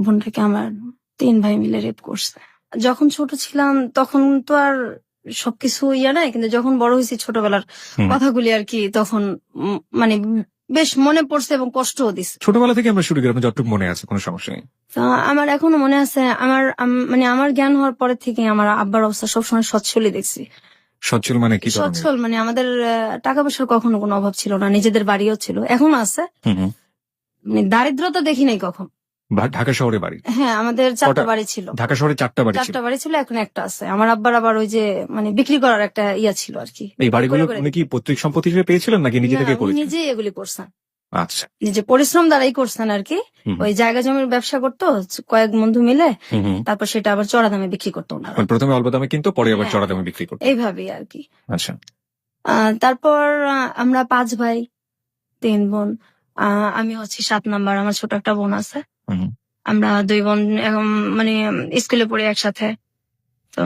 বোনটাকে আমার ৩ ভাই মিলে রেপ করছে। যখন ছোট ছিলাম তখন তো আর সবকিছু নাই, কিন্তু যখন বড় হয়েছি ছোটবেলার কথাগুলি আর কি তখন মানে বেশ মনে পড়ছে এবং কষ্টও দিছে। ছোটবেলা থেকে আমরা শুরু করি, আপনার যতটুকু মনে আছে, কোনো সমস্যা নেই। তো আমার এখনো মনে আছে, মানে আমার জ্ঞান হওয়ার পরে থেকে আমার আব্বার অবস্থা সবসময় সচ্ছলই দেখছি। সচ্ছল মানে কি? সচ্ছল মানে আমাদের টাকা পয়সার কখনো কোনো অভাব ছিল না, নিজেদের বাড়িও ছিল, এখনো আছে। মানে দারিদ্রতা দেখি নাই কখন। ঢাকা শহরে বাড়ি? হ্যাঁ, আমাদের 4টা বাড়ি ছিল। ঢাকা শহরে 4টা বাড়ি ছিল? 4টা বাড়ি ছিল, এখন একটা আছে। আমার আব্বার আবার ওই যে মানে বিক্রি করার একটা ছিল আর কি। এই বাড়িগুলো উনি কি পৈতৃক সম্পত্তি হিসেবে পেয়েছিলেন নাকি নিজে থেকে করেছেন? নিজেই এগুলি করছেন। আচ্ছা, নিজে পরিশ্রম দ্বারাই করছেন আর কি। ওই জায়গা জমির ব্যবসা করতো কয়েক বন্ধু মিলে, তারপর সেটা আবার চড়া দামে বিক্রি করতো ওনারা। প্রথমে অল্প দামে কিন্তু পরে আবার চড়া দামে বিক্রি করতো, এইভাবেই আর কি। আচ্ছা। তারপর আমরা 5 ভাই 3 বোন। আমি হচ্ছে 7 নাম্বার, আমার ছোট একটা বোন আছে। আমরা 2 বোন এখন মানে স্কুলে পড়ি একসাথে। তো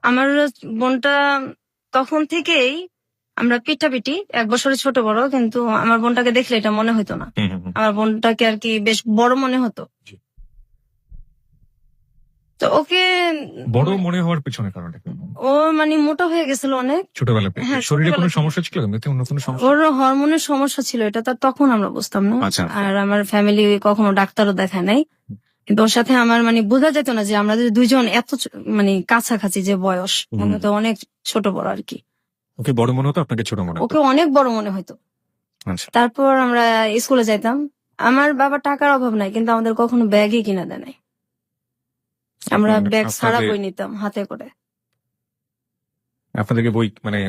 আমার বোনটা তখন থেকেই আমরা পিটাপিটি, 1 বছরের ছোট বড়, কিন্তু আমার বোনটাকে দেখলে এটা মনে হতো না। আমার বোনটাকে আর কি বেশ বড় মনে হতো। তো ওকে বড় মনে হওয়ার পেছনে কারণটা কি? ও মানে মোটা হয়ে গেছিল অনেক ছোটবেলায়। শরীরে কোনো সমস্যা ছিল? অন্য কোনো সমস্যা? ওর হরমোনের সমস্যা ছিল, এটা তো তখন আমরা বুঝতাম না। আর আমার ফ্যামিলি কখনো ডাক্তারও দেখায় নাই, কিন্তু ওর সাথে আমার মানে বোঝা যেত না যে আমরা দুইজন এত মানে কাছাকাছি যে বয়স, তো অনেক ছোট বড় আর কি। ওকে বড় মনে হতো, আপনাকে ছোট মনে হতো? ওকে অনেক বড় মনে হতো। তারপর আমরা স্কুলে যাইতাম। আমার বাবা টাকার অভাব নাই, কিন্তু আমাদের কখনো ব্যাগই কিনা দেয় নাই। আমরা ব্যাগ ছাড়া বই নিতাম হাতে করে। আপনাদেরকে বই মানে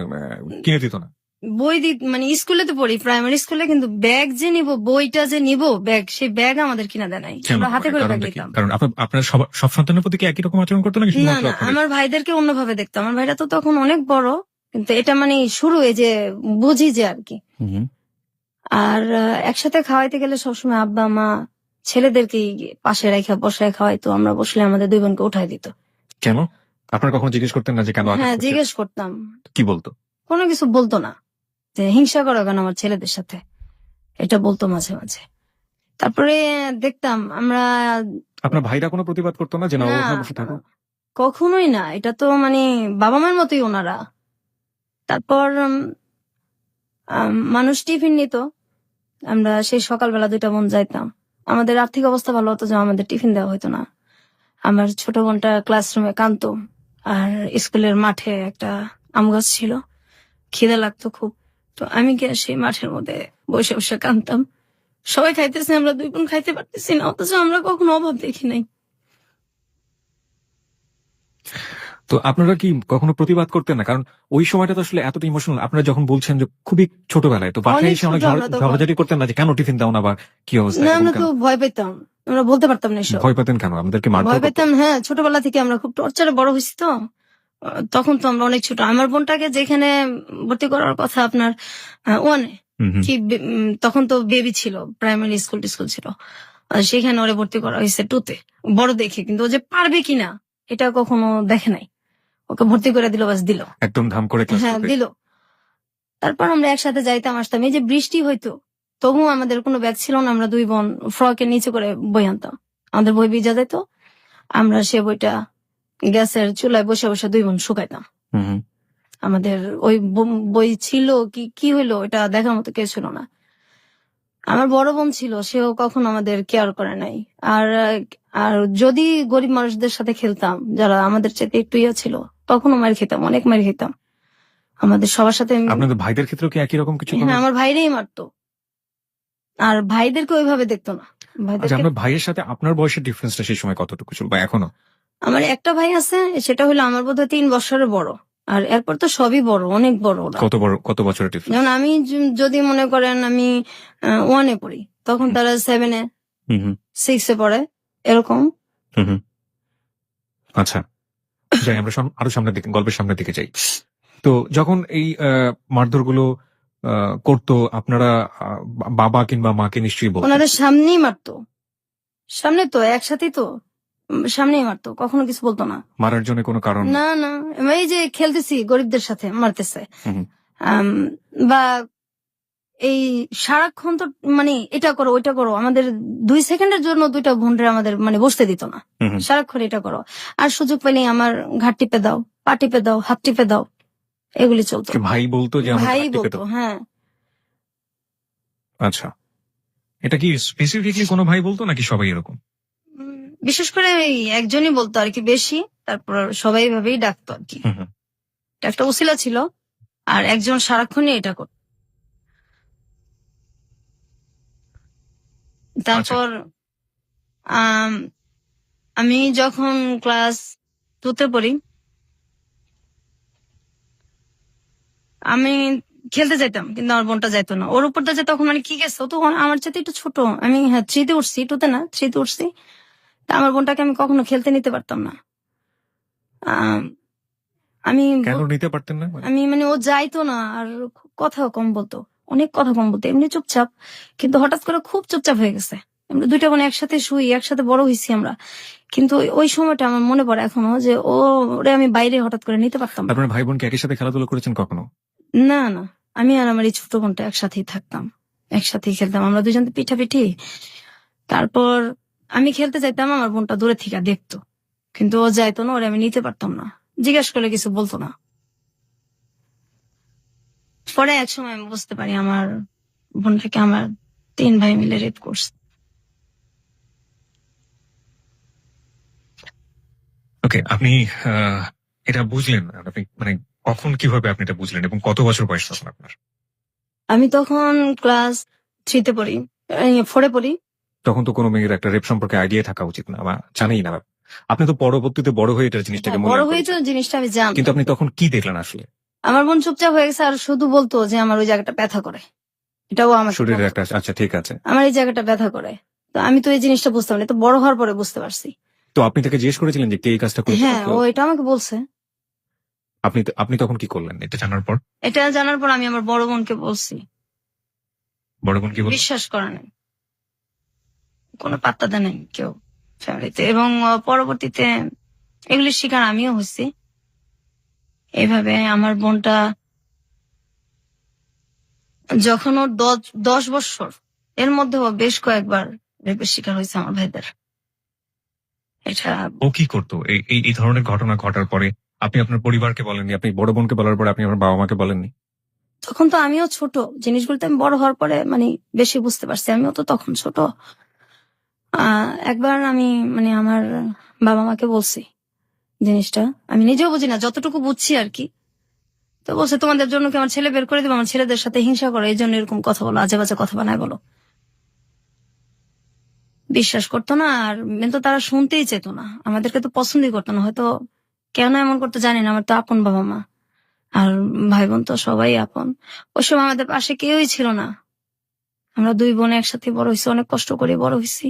কিনে দিত না? বই মানে স্কুলে তো পড়ি, প্রাইমারি স্কুলে, কিন্তু ব্যাগ যে নিব, বইটা যে নিব, ব্যাগ, সেই ব্যাগ আমাদের কিনা দেয় নাই। আমরা হাতে করে ব্যাগ নিতাম। কারণ আপনার সব সন্তানের প্রতি কি একই রকম আচরণ করতো নাকি? না, আমার ভাইদেরকে অন্যভাবে দেখতাম। আমার ভাইরা তো তখন অনেক বড়, কিন্তু এটা মানে শুরু এই যে বুঝি যে আর কি। আর একসাথে খাওয়াইতে গেলে সবসময় আব্বা মা ছেলেদেরকে পাশে রেখে বসায় খাওয়াইতো। আমরা বসলে আমাদের 2 বোনকে উঠাই দিত। কেন? আপনারা কখনো জিজ্ঞেস করতেন না যে কেন? হ্যাঁ, জিজ্ঞেস করতাম। কি বলতো? কোনো কিছু বলতো না, যে হিংসা করো কেন আমার ছেলেদের সাথে, এটা বলতো মাঝে মাঝে। তারপরে দেখতাম আমরা। আপনার ভাইরা কোনো প্রতিবাদ করতো না যে না বসে থাকো? কখনোই না, এটা তো মানে বাবা মার মতোই ওনারা। তারপর মানুষ টিফিন নিত, আমরা সেই সকালবেলা 2টা বোন যাইতাম। আমাদের আর্থিক অবস্থা ভালো হতো যে আমাদের টিফিন দেওয়া হতো না। আমার ছোট বোনটা ক্লাসরুমে কাঁদতো, আর স্কুলের মাঠে একটা আম গাছ ছিল, খিদে লাগতো খুব। তো আমি গিয়ে সেই মাঠের মধ্যে বসে বসে কাঁদতাম। সবাই খাইতেছে, আমরা 2 বোন খাইতে পারতেছি না, অথচ আমরা কখনো অভাব দেখি নাই। তো আপনারা কি কখনো প্রতিবাদ করতেন না? কারণ ওই সময়টা তো আসলে এতটা ইমোশনাল। আপনারা যখন বলছেন যে খুবই ছোটবেলায়, তো বাসায় এসে অনেক ঝগড়াঝাটি করতেন না যে কেন টিফিন দাও না বা কি অবস্থা? না, আমরা তো ভয় পেতাম, আমরা বলতে পারতাম না এসব। ভয় পেতেন কেন? আমাদেরকে মারধর ভয় পেতাম। হ্যাঁ, ছোটবেলা থেকে আমরা খুব টর্চারে বড় হয়েছি তো, তখন তো আমরা অনেক ছোট। আমার বোনটাকে যেখানে ভর্তি করার কথা আপনার 1-এ, কি তখন তো বেবি ছিল, প্রাইমারি স্কুল ছিল, সেখানে ওরে ভর্তি করা হয়েছে 2-তে, বড় দেখে। কিন্তু ও যে পারবে কিনা এটা কখনো দেখে নাই, ওকে ভর্তি করে দিল, বাস দিল একদম ধাম করে। হ্যাঁ, দিল। তারপর আমরা একসাথে যাইতাম আসতাম। এই যে বৃষ্টি হইতো, তবুও আমাদের কোনো ব্যাগ ছিল না, আমরা 2 বোন ফ্রকের নিচে করে বই আনতাম। আমাদের বই ভিজা যেত, আমরা সে বইটা গ্যাসের চুলায় বসে বসে 2 বোন শুকাইতাম। আমাদের ওই বই ছিল কি হইলো এটা দেখার মতো কেউ ছিল না। আমার বড় বোন ছিল, সেও কখনো আমাদের কেয়ার করে নাই। আর যদি গরিব মানুষদের সাথে খেলতাম, যারা আমাদের চাইতে একটু ছিল, তখনও মার খেতাম, অনেক মার খেতাম। আমাদের সবার সাথে। আপনাদের ভাইদের ক্ষেত্রেও কি একই রকম কিছু? হ্যাঁ, আমার ভাইরাই মারতো, আর ভাইদেরকে ওইভাবে দেখতো না। আপনার ভাইয়ের সাথে আপনার বয়সের ডিফারেন্সটা সেই সময় কতটুকু ছিল বা এখনো? আমার একটা ভাই আছে, সেটা হলো আমার বোধহয় 3 বছরের বড়, আর এরপর তো সবই বড়, অনেক বড়। কত বছরের ডিফারেন্স? যেমন আমি যদি মনে করেন আমি 1-এ পড়ি, তখন তারা 7-এ 6-এ পড়ে, এরকম। আচ্ছা, যাই আমরা আরো সামনের দিকে, গল্পের সামনের দিকে যাই। তো যখন এই মারধর গুলো করতো, আপনারা বাবা কিংবা মাকে নিশ্চয়ই বলতেন? ওনাদের সামনেই মারতো, সামনে তো একসাথেই তো, সামনেই মারতো, কখনো কিছু বলতো না। মারার জন্য কোনো কারণ? না, এই যে খেলতেছি গরিবদের সাথে মারতেছে, বা এই সারাক্ষণ তো মানে এটা করো ওইটা করো, আমাদের 2 সেকেন্ডের জন্য দুইটা বোনরা আমাদের মানে বসতে দিত না। হুম হুম। সারাক্ষণ এটা করো, আর সুযোগ পেলেই আমার ঘাট টিপে দাও, পা টিপে দাও, হাত টিপে দাও, এগুলি চলতো। কি ভাই বলতো যে আমার ভাই ঘাট টিপে বলতো, দাও? হ্যাঁ। আচ্ছা, এটা কি স্পেসিফিকলি কোনো ভাই বলতো নাকি সবাই এরকম? বিশেষ করে এই একজনই বলতো আর কি বেশি, তারপর সবাই ভাবেই ডাকতো আর কি। হুম হুম। এটা একটা উছিলা ছিল, আর একজন সারাক্ষণই এটা করতো। তারপর আম, আমি যখন ক্লাস 2-তে পড়ি, আমি খেলতে যাইতাম, কিন্তু আমার বোনটা যাইতো না। ওর উপরটা যে তখন মানে কি গেছে, ও তো আমার চাইতে একটু ছোট। আমি হ্যাঁ 3-তে উঠছি, 2-তে না 3-তে উঠছি। তা আমার বোনটাকে আমি কখনো খেলতে নিতে পারতাম না। আম, আমি কেন নিতে পারতেন না? আমি মানে ও যাইতো না, আর খুব কথাও কম বলতো, অনেক কথা কম বলতো। এমনি চুপচাপ, কিন্তু হঠাৎ করে খুব চুপচাপ হয়ে গেছে। আমরা দুইটা বোন একসাথে শুই, একসাথে বড় হয়েছি আমরা, কিন্তু ওই সময়টা আমার মনে পড়ে এখনো যে ওরে আমি বাইরে হঠাৎ করে নিতে পারতাম না। আপনার ভাই বোন কি একই সাথে খেলাধুলা করেছেন কখনো? না না, আমি আর আমার এই ছোট বোনটা একসাথেই থাকতাম, একসাথেই খেলতাম আমরা দুজন পিঠাপিঠি। তারপর আমি খেলতে যাইতাম, আমার বোনটা দূরে থেকে দেখতো, কিন্তু ও যাইতো না, ওরে আমি নিতে পারতাম না। জিজ্ঞাসা করলে কিছু বলতো না। পরে এক সময় আমি বুঝতে পারি আমার বোনটাকে আমার 3 ভাই মিলে রেপ করছে। ওকে, আপনি এটা বুঝলেন, আপনি মানে কখন কিভাবে আপনি এটা বুঝলেন এবং কত বছর বয়স তখন আপনার? আমি তখন ক্লাস 3-তে পড়ি, 4-এ পড়ি। তখন তো কোনো মেয়ের একটা রেপ সম্পর্কে আইডিয়া থাকা উচিত না বা জানেই না। আপনি তো পরবর্তীতে বড় হয়ে এটার জিনিসটাকে বড় মূল্যায়ন হয়ে তো করেছেন, জিনিসটা আমি জানতাম। কিন্তু আপনি তখন কি দেখলেন আসলে? আমার বোন চুপচাপ হয়ে গেছে, আর শুধু বলতো যে আমার ওই জায়গাটা ব্যথা করে। এটাও আমাকে শরীরের বলতো, একটা, আচ্ছা ঠিক আছে। আমার এই জায়গাটা ব্যথা করে। তো আমি তো এই জিনিসটা বুঝতাম না, তো বড় হওয়ার পরে বুঝতে পারছি। তো আপনি তাকে জিজ্ঞেস করেছিলেন যে কে এই কাজটা করেছে? হ্যাঁ, ও এটা আমাকে বলছে। আপনি তখন কি করলেন এটা জানার পর? এটা জানার পর আমি আমার বড় বোনকে বলছি। বড় বোন কি বলল? বিশ্বাস করে নাই, কোনো পাত্তা দেয় নাই কেউ ফ্যামিলিতে। এবং পরবর্তীতে এগুলির শিকার আমিও হয়েছি। এইভাবে আমার বোনটা যখন ওর 10 বছর, এর মধ্যে ও বেশ কয়েকবার রেপের শিকার হয়েছে আমার ভাইদের। এটা ও কি করতো এই এই এই ধরনের ঘটনা ঘটার পরে? আপনি আপনার পরিবারকে বলেননি, আপনি বড় বোনকে বলার পরে আপনি আপনার বাবা মাকে বলেননি? তখন তো আমিও ছোট, জিনিসগুলো তো আমি বড় হওয়ার পরে মানে বেশি বুঝতে পারছি, আমিও তো তখন ছোট। একবার আমি মানে আমার বাবা মাকে বলছি জিনিসটা, আমি নিজেও বুঝি না, যতটুকু বুঝছি আর কি। তো বলছে তোমাদের জন্য কি আমার ছেলে বের করে দেবো, আমার ছেলেদের সাথে হিংসা করো, এই জন্য এরকম কথা বলো, আজে বাজে কথা বানায় বলো। বিশ্বাস করতো না, আর কিন্তু তারা শুনতেই চেত না, আমাদেরকে তো পছন্দই করতো না। হয়তো কেন এমন করতে জানি না, আমার তো আপন বাবা মা, আর ভাই বোন তো সবাই আপন। ওই সময় আমাদের পাশে কেউই ছিল না, আমরা 2 বোন একসাথে বড় হয়েছি, অনেক কষ্ট করে বড় হয়েছি,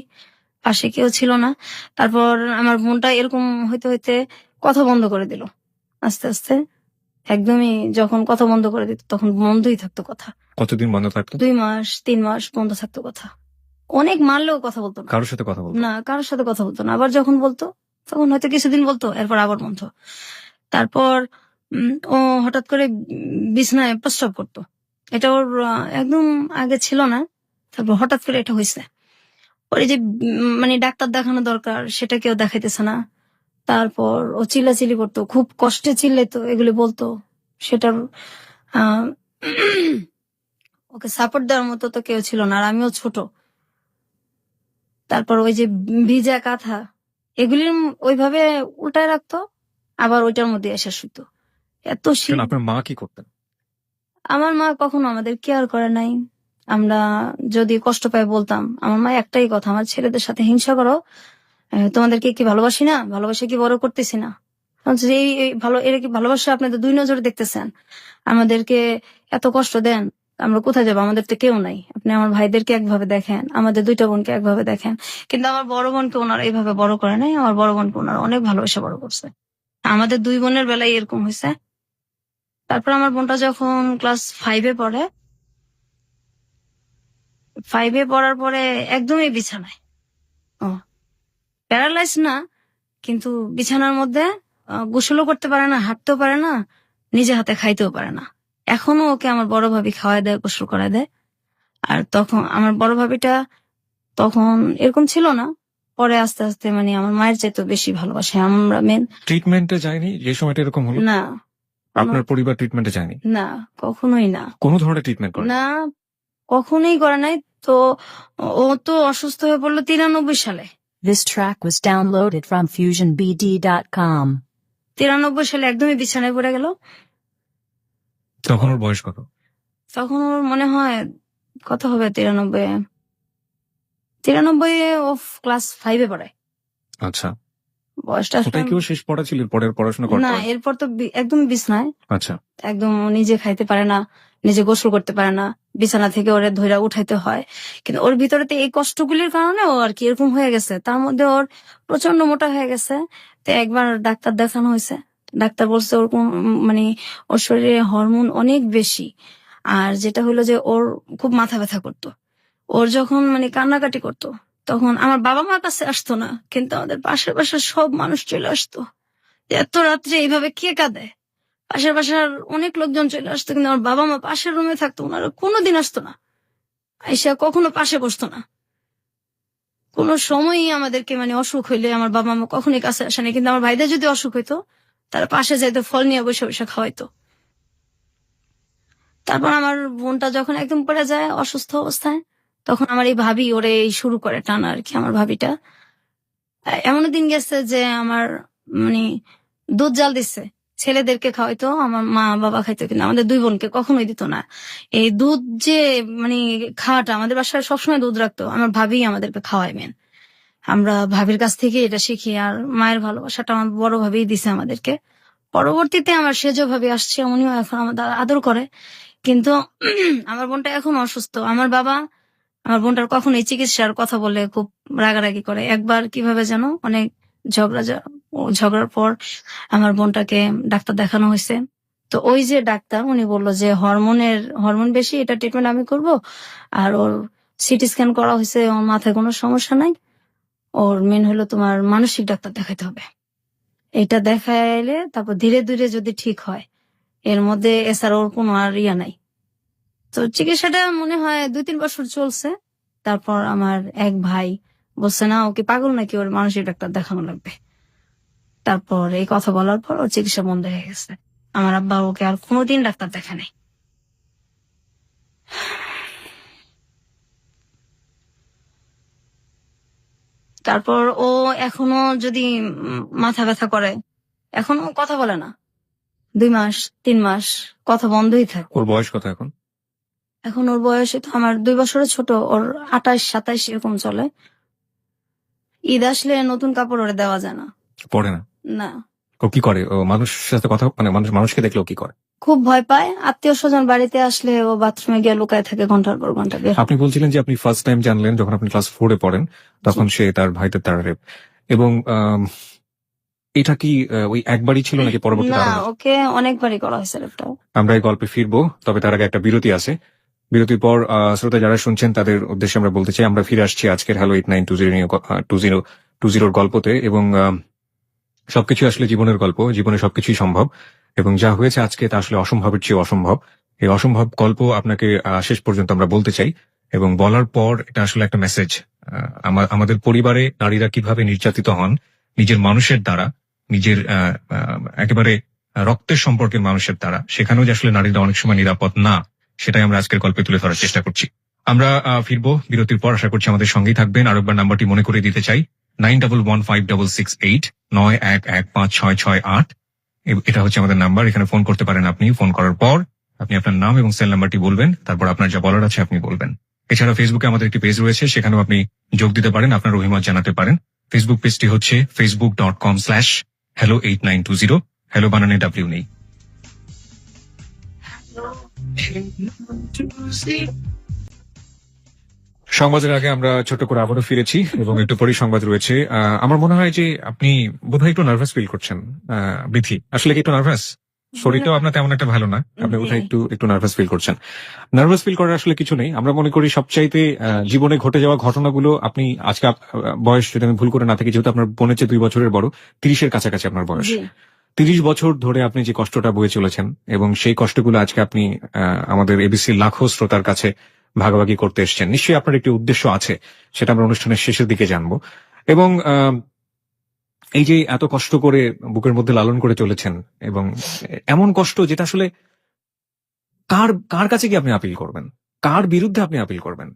পাশে কেউ ছিল না। তারপর আমার বোনটা এরকম হইতে হইতে কথা বন্ধ করে দিল আস্তে আস্তে। একদমই যখন কথা বন্ধ করে দিত তখন বন্ধই থাকতো কথা। কতদিন বন্ধ থাকতো? 2 মাস 3 মাস বন্ধ থাকতো কথা। অনেক মারলেও কথা বলতো না, কারোর সাথে কথা বলতো? না কারোর সাথে কথা বলতো না। আবার যখন বলতো তখন হয়তো কিছুদিন বলতো, এরপর আবার বন্ধ। তারপর ও হঠাৎ করে বিছানায় প্রস্রাব করতো। এটা ওর একদম আগে ছিল না, তারপর হঠাৎ করে এটা হয়েছে। পরে যে মানে ডাক্তার দেখানো দরকার সেটা কেউ দেখাইতেছে না। তারপর ও চিল্লাচিল্লি করতো, খুব কষ্টে চিল্লাইতো, এগুলি বলতো। সেটার আহ, ওকে সাপোর্ট দেওয়ার মতো তো কেউ ছিল না, আর আমিও ছোট। তারপর ওই যে ভিজা কাঁথা, এগুলির ওইভাবে উল্টায় রাখতো, আবার ওইটার মধ্যে এসে শুতো। এত কেন, শীত। আপনার মা কি করতেন? আমার মা কখনো আমাদের কেয়ার করে নাই। আমরা যদি কষ্ট পাই বলতাম, আমার মা একটাই কথা, আমার ছেলেদের সাথে হিংসা করো, তোমাদেরকে কি ভালোবাসি না, ভালোবাসে কি বড় করতেছি না। বলছে যে এই ভালো, এরা কি ভালোবাসা আপনাদের 2 নজরে দেখতেছেন, আমাদেরকে এত কষ্ট দেন, আমরা কোথায় যাবো, আমাদের তো কেউ নাই। আপনি আমার ভাইদেরকে একভাবে দেখেন, আমাদের 2টা বোনকে একভাবে দেখেন। কিন্তু আমার বড় বোনকে ওনারা এইভাবে বড় করে নাই, আমার বড় বোনকে ওনারা অনেক ভালোবাসা বড় করছে। আমাদের 2 বোনের বেলায় এরকম হয়েছে। তারপর আমার বোনটা যখন ক্লাস 5-এ পড়ে, 5-এ পড়ার পরে একদমই বিছানায়, ও প্যারালাইজ না, কিন্তু বিছানার মধ্যে গোসলও করতে পারে না, হাঁটতেও পারে না, নিজে হাতে খাইতেও পারে না। এখনো ওকে আমার বড় ভাবি খাওয়ায় দেয়, গোসল করায় দেয়। আর তখন আমার বড় ভাবিটা তখন এরকম ছিল না, পরে আস্তে আস্তে মানে আমার মায়ের চাইতে বেশি ভালোবাসে। আমরা মেন ট্রিটমেন্টে যায়নি যে সময়টা এরকম হলো? না, আপনার পরিবার ট্রিটমেন্টে যায়নি? না, কখনোই না, কোনো ধরনের ট্রিটমেন্ট করে? না, কখনোই করে নাই। তো ও তো অসুস্থ হয়ে পড়লো 93 সালে। This track was downloaded from FusionBD.com. 93 সালে একদমই বিছানায় পড়ে গেল। তখন ওর বয়স কত? তখন ওর মনে হয় কত হবে, 93 ও ক্লাস 5-এ পড়ে। আচ্ছা, বয়সটা ওটাই কি ওর শেষ পড়া ছিল? পরের পড়াশোনা করতে না, হয়? এরপর তো একদম বিছনায়, আচ্ছা, একদম নিজে খাইতে পারে না, নিজে গোসল করতে পারে না, বিছানা থেকে ওরে ধইরা উঠাইতে হয়। কিন্তু ওর ভিতরে তো এই কষ্টগুলির কারণে ও আর কি এরকম হয়ে গেছে। তার মধ্যে ওর প্রচন্ড মোটা হয়ে গেছে। তো একবার ডাক্তার দেখানো হয়েছে, ডাক্তার বলছে ওর মানে ওর শরীরে হরমোন অনেক বেশি। আর যেটা হলো যে ওর খুব মাথা ব্যথা করতো। ওর যখন মানে কান্নাকাটি করতো তখন আমার বাবা মার কাছে আসতো না, কিন্তু আমাদের পাশের বাসার সব মানুষ চলে আসতো। এত রাত্রে এইভাবে কে কাঁদে, পাশের বাসার অনেক লোকজন চলে আসতো, কিন্তু আমার বাবা মা পাশের রুমে থাকতো, ওনারা কোনোদিন আসতো না, আইসা কখনো পাশে বসতো না। কোনো সময়ই আমাদেরকে মানে অসুখ হইলে আমার বাবা মা কখনোই কাছে আসেনি, কিন্তু আমার ভাইদের যদি অসুখ হইতো তারা পাশে যাইতো, ফল নিয়ে বসে বসে খাওয়াইতো। তারপর আমার বোনটা যখন একদম পড়ে যায় অসুস্থ অবস্থায়, তখন আমার এই ভাবি ওরে এই শুরু করে টানা আর কি। আমার ভাবিটা এমন দিন গেছে যে আমার মানে দুধ জাল দিচ্ছে, ছেলেদেরকে খাওয়াইতো, আমার মা বাবা খাইতো, কিন্তু আমাদের দুই বোনকে কখনোই দিত না। এই দুধ যে মানে খাওয়াটা, আমাদের বাসায় সবসময় দুধ রাখতো, আমার ভাবি আমাদেরকে খাওয়াইবেন। আমরা ভাবির কাছ থেকে এটা শিখি। আর মায়ের ভালোবাসাটা আমার বড় ভাবেই দিছে আমাদেরকে। পরবর্তীতে আমার সেজ ভাবি আসছে, উনিও এখন আমাদের আদর করে। কিন্তু আমার বোনটা এখন অসুস্থ। আমার বাবা আমার বোনটার কখনোই চিকিৎসার কথা বলে খুব রাগারাগি করে। একবার কিভাবে যেন অনেক ঝগড়ার পর আমার বোনটাকে ডাক্তার দেখানো হয়েছে। তো ওই যে ডাক্তার উনি বললো যে হরমোন বেশি, এটা ট্রিটমেন্ট আমি করব। আর ওর সিটি স্ক্যান করা হয়েছে, ওর মাথায় কোনো সমস্যা নাই, ওর মেন হলো তোমার মানসিক ডাক্তার দেখাইতে হবে। এটা দেখাইলে তারপর ধীরে ধীরে যদি ঠিক হয়, এর মধ্যে এছাড়া ওর কোনো আর ইয়া নাই। তো চিকিৎসাটা মনে হয় 2-3 বছর চলছে। তারপর আমার এক ভাই বলছে না, ওকে পাগল নাকি, ওর মানসিক ডাক্তার দেখানো লাগবে। তারপর এই কথা বলার পর ওর চিকিৎসা বন্ধ হয়ে গেছে। আমার আব্বা ওকে আর কোনোদিন ডাক্তার দেখা নাই। তারপর ও এখনো যদি মাথা ব্যথা করে, এখনো কথা বলে না, 2 মাস 3 মাস কথা বন্ধই থাকে। ওর বয়স কত এখন? এখন ওর বয়সে তো আমার 2 বছরের ছোট, ওর 28-27 এরকম চলে। ঈদ আসলে নতুন কাপড় ওরে দেওয়া যায় না। পড়ে না? না, ও কি করে? ও মানুষের সাথে কথা মানে মানুষকে দেখলে ও কি করে? খুব ভয় পায়। আত্মীয় স্বজন বাড়িতে আসলে ও বাথরুমে গিয়ে লুকায় থাকে ঘন্টার পর ঘন্টা। বের আপনি বলছিলেন যে আপনি ফার্স্ট টাইম জানলেন যখন আপনি ক্লাস 4-এ পড়েন, তখন সে তার ভাইদের দ্বারা রেপ। এবং এটা কি ওই একবারই ছিল নাকি পরবর্তীতে না, আরো? ওকে অনেকবারই করা হয়েছে রেপটা। আমরা এই গল্পে ফিরবো, তবে তার আগে একটা বিরতি আছে। বিরতির পর শ্রোতা যারা শুনছেন তাদের উদ্দেশ্যে আমরা বলতে চাই, আমরা ফিরে আসছি আজকের হ্যালো 8920 গল্পতে। এবং সবকিছু আসলে জীবনের গল্প, জীবনে সবকিছুই সম্ভব, এবং যা হয়েছে আজকে তা আসলে অসম্ভবের চেয়ে অসম্ভব। এই অসম্ভব গল্প আপনাকে শেষ পর্যন্ত আমরা বলতে চাই, এবং বলার পর এটা আসলে একটা মেসেজ। আমাদের পরিবারে নারীরা কিভাবে নির্যাতিত হন নিজের মানুষের দ্বারা, নিজের একেবারে রক্তের সম্পর্কের মানুষের দ্বারা, সেখানেও যে আসলে নারীরা অনেক সময় নিরাপদ না, সেটাই আমরা আজকের গল্পে তুলে ধরার চেষ্টা করছি। আমরা ফিরবো বিরতির পর, আশা করছি আমাদের সঙ্গেই থাকবেন। আরেকবার নাম্বারটি মনে করে দিতে চাই, 91156689115668। এটা হচ্ছে আমাদের নাম্বার। এখানে ফোন করতে পারেন আপনি। ফোন করার পর আপনি আপনার নাম এবং সেল নাম্বারটি বলবেন, তারপর আপনার যা বলার আছে আপনি বলবেন। এছাড়া ফেসবুকে আমাদের একটি পেজ রয়েছে, সেখানেও আপনি যোগ দিতে পারেন, আপনার অভিমত জানাতে পারেন। ফেসবুক পেজটি হচ্ছে facebook.com/hello8920। হ্যালো বানানে ডাব্লিউ নেই। সংবাদের আগে আমরা ছোট করে আবারও ফিরেছি, এবং একটু পরেই সংবাদ রয়েছে। আমার মনে হয় যে আপনি বোধহয় একটু নার্ভাস ফিল করছেন। বিথি, আসলে কি একটু নার্ভাস? শরীরটাও আপনার তেমন একটা ভালো না, আপনি বোধহয় একটু নার্ভাস ফিল করছেন। নার্ভাস ফিল করার আসলে কিছু নেই। আমরা মনে করি সবচাইতে জীবনে ঘটে যাওয়া ঘটনাগুলো, আপনি আজকে বয়স যদি আমি ভুল করে না থাকি, যেহেতু আপনার বোনের চেয়ে 2 বছরের বড়, 30-এর কাছাকাছি আপনার বয়স। 30 বছর ধরে আপনি যে কষ্টটা বয়ে চলেছেন, এবং সেই কষ্টগুলো আজকে আপনি আমাদের এবিসি লাখো শ্রোতার কাছে ভাগাভাগি করতে এসেছেন। নিশ্চয়ই আপনার একটি উদ্দেশ্য আছে, সেটা আমরা অনুষ্ঠানের শেষের দিকে জানবো। এবং এই যে এত কষ্ট করে বুকের মধ্যে লালন করে চলেছেন, এবং এমন কষ্ট যেটা আসলে কার কার কাছে গিয়ে আপনি আপিল করবেন, কার বিরুদ্ধে আপনি আপিল করবেন?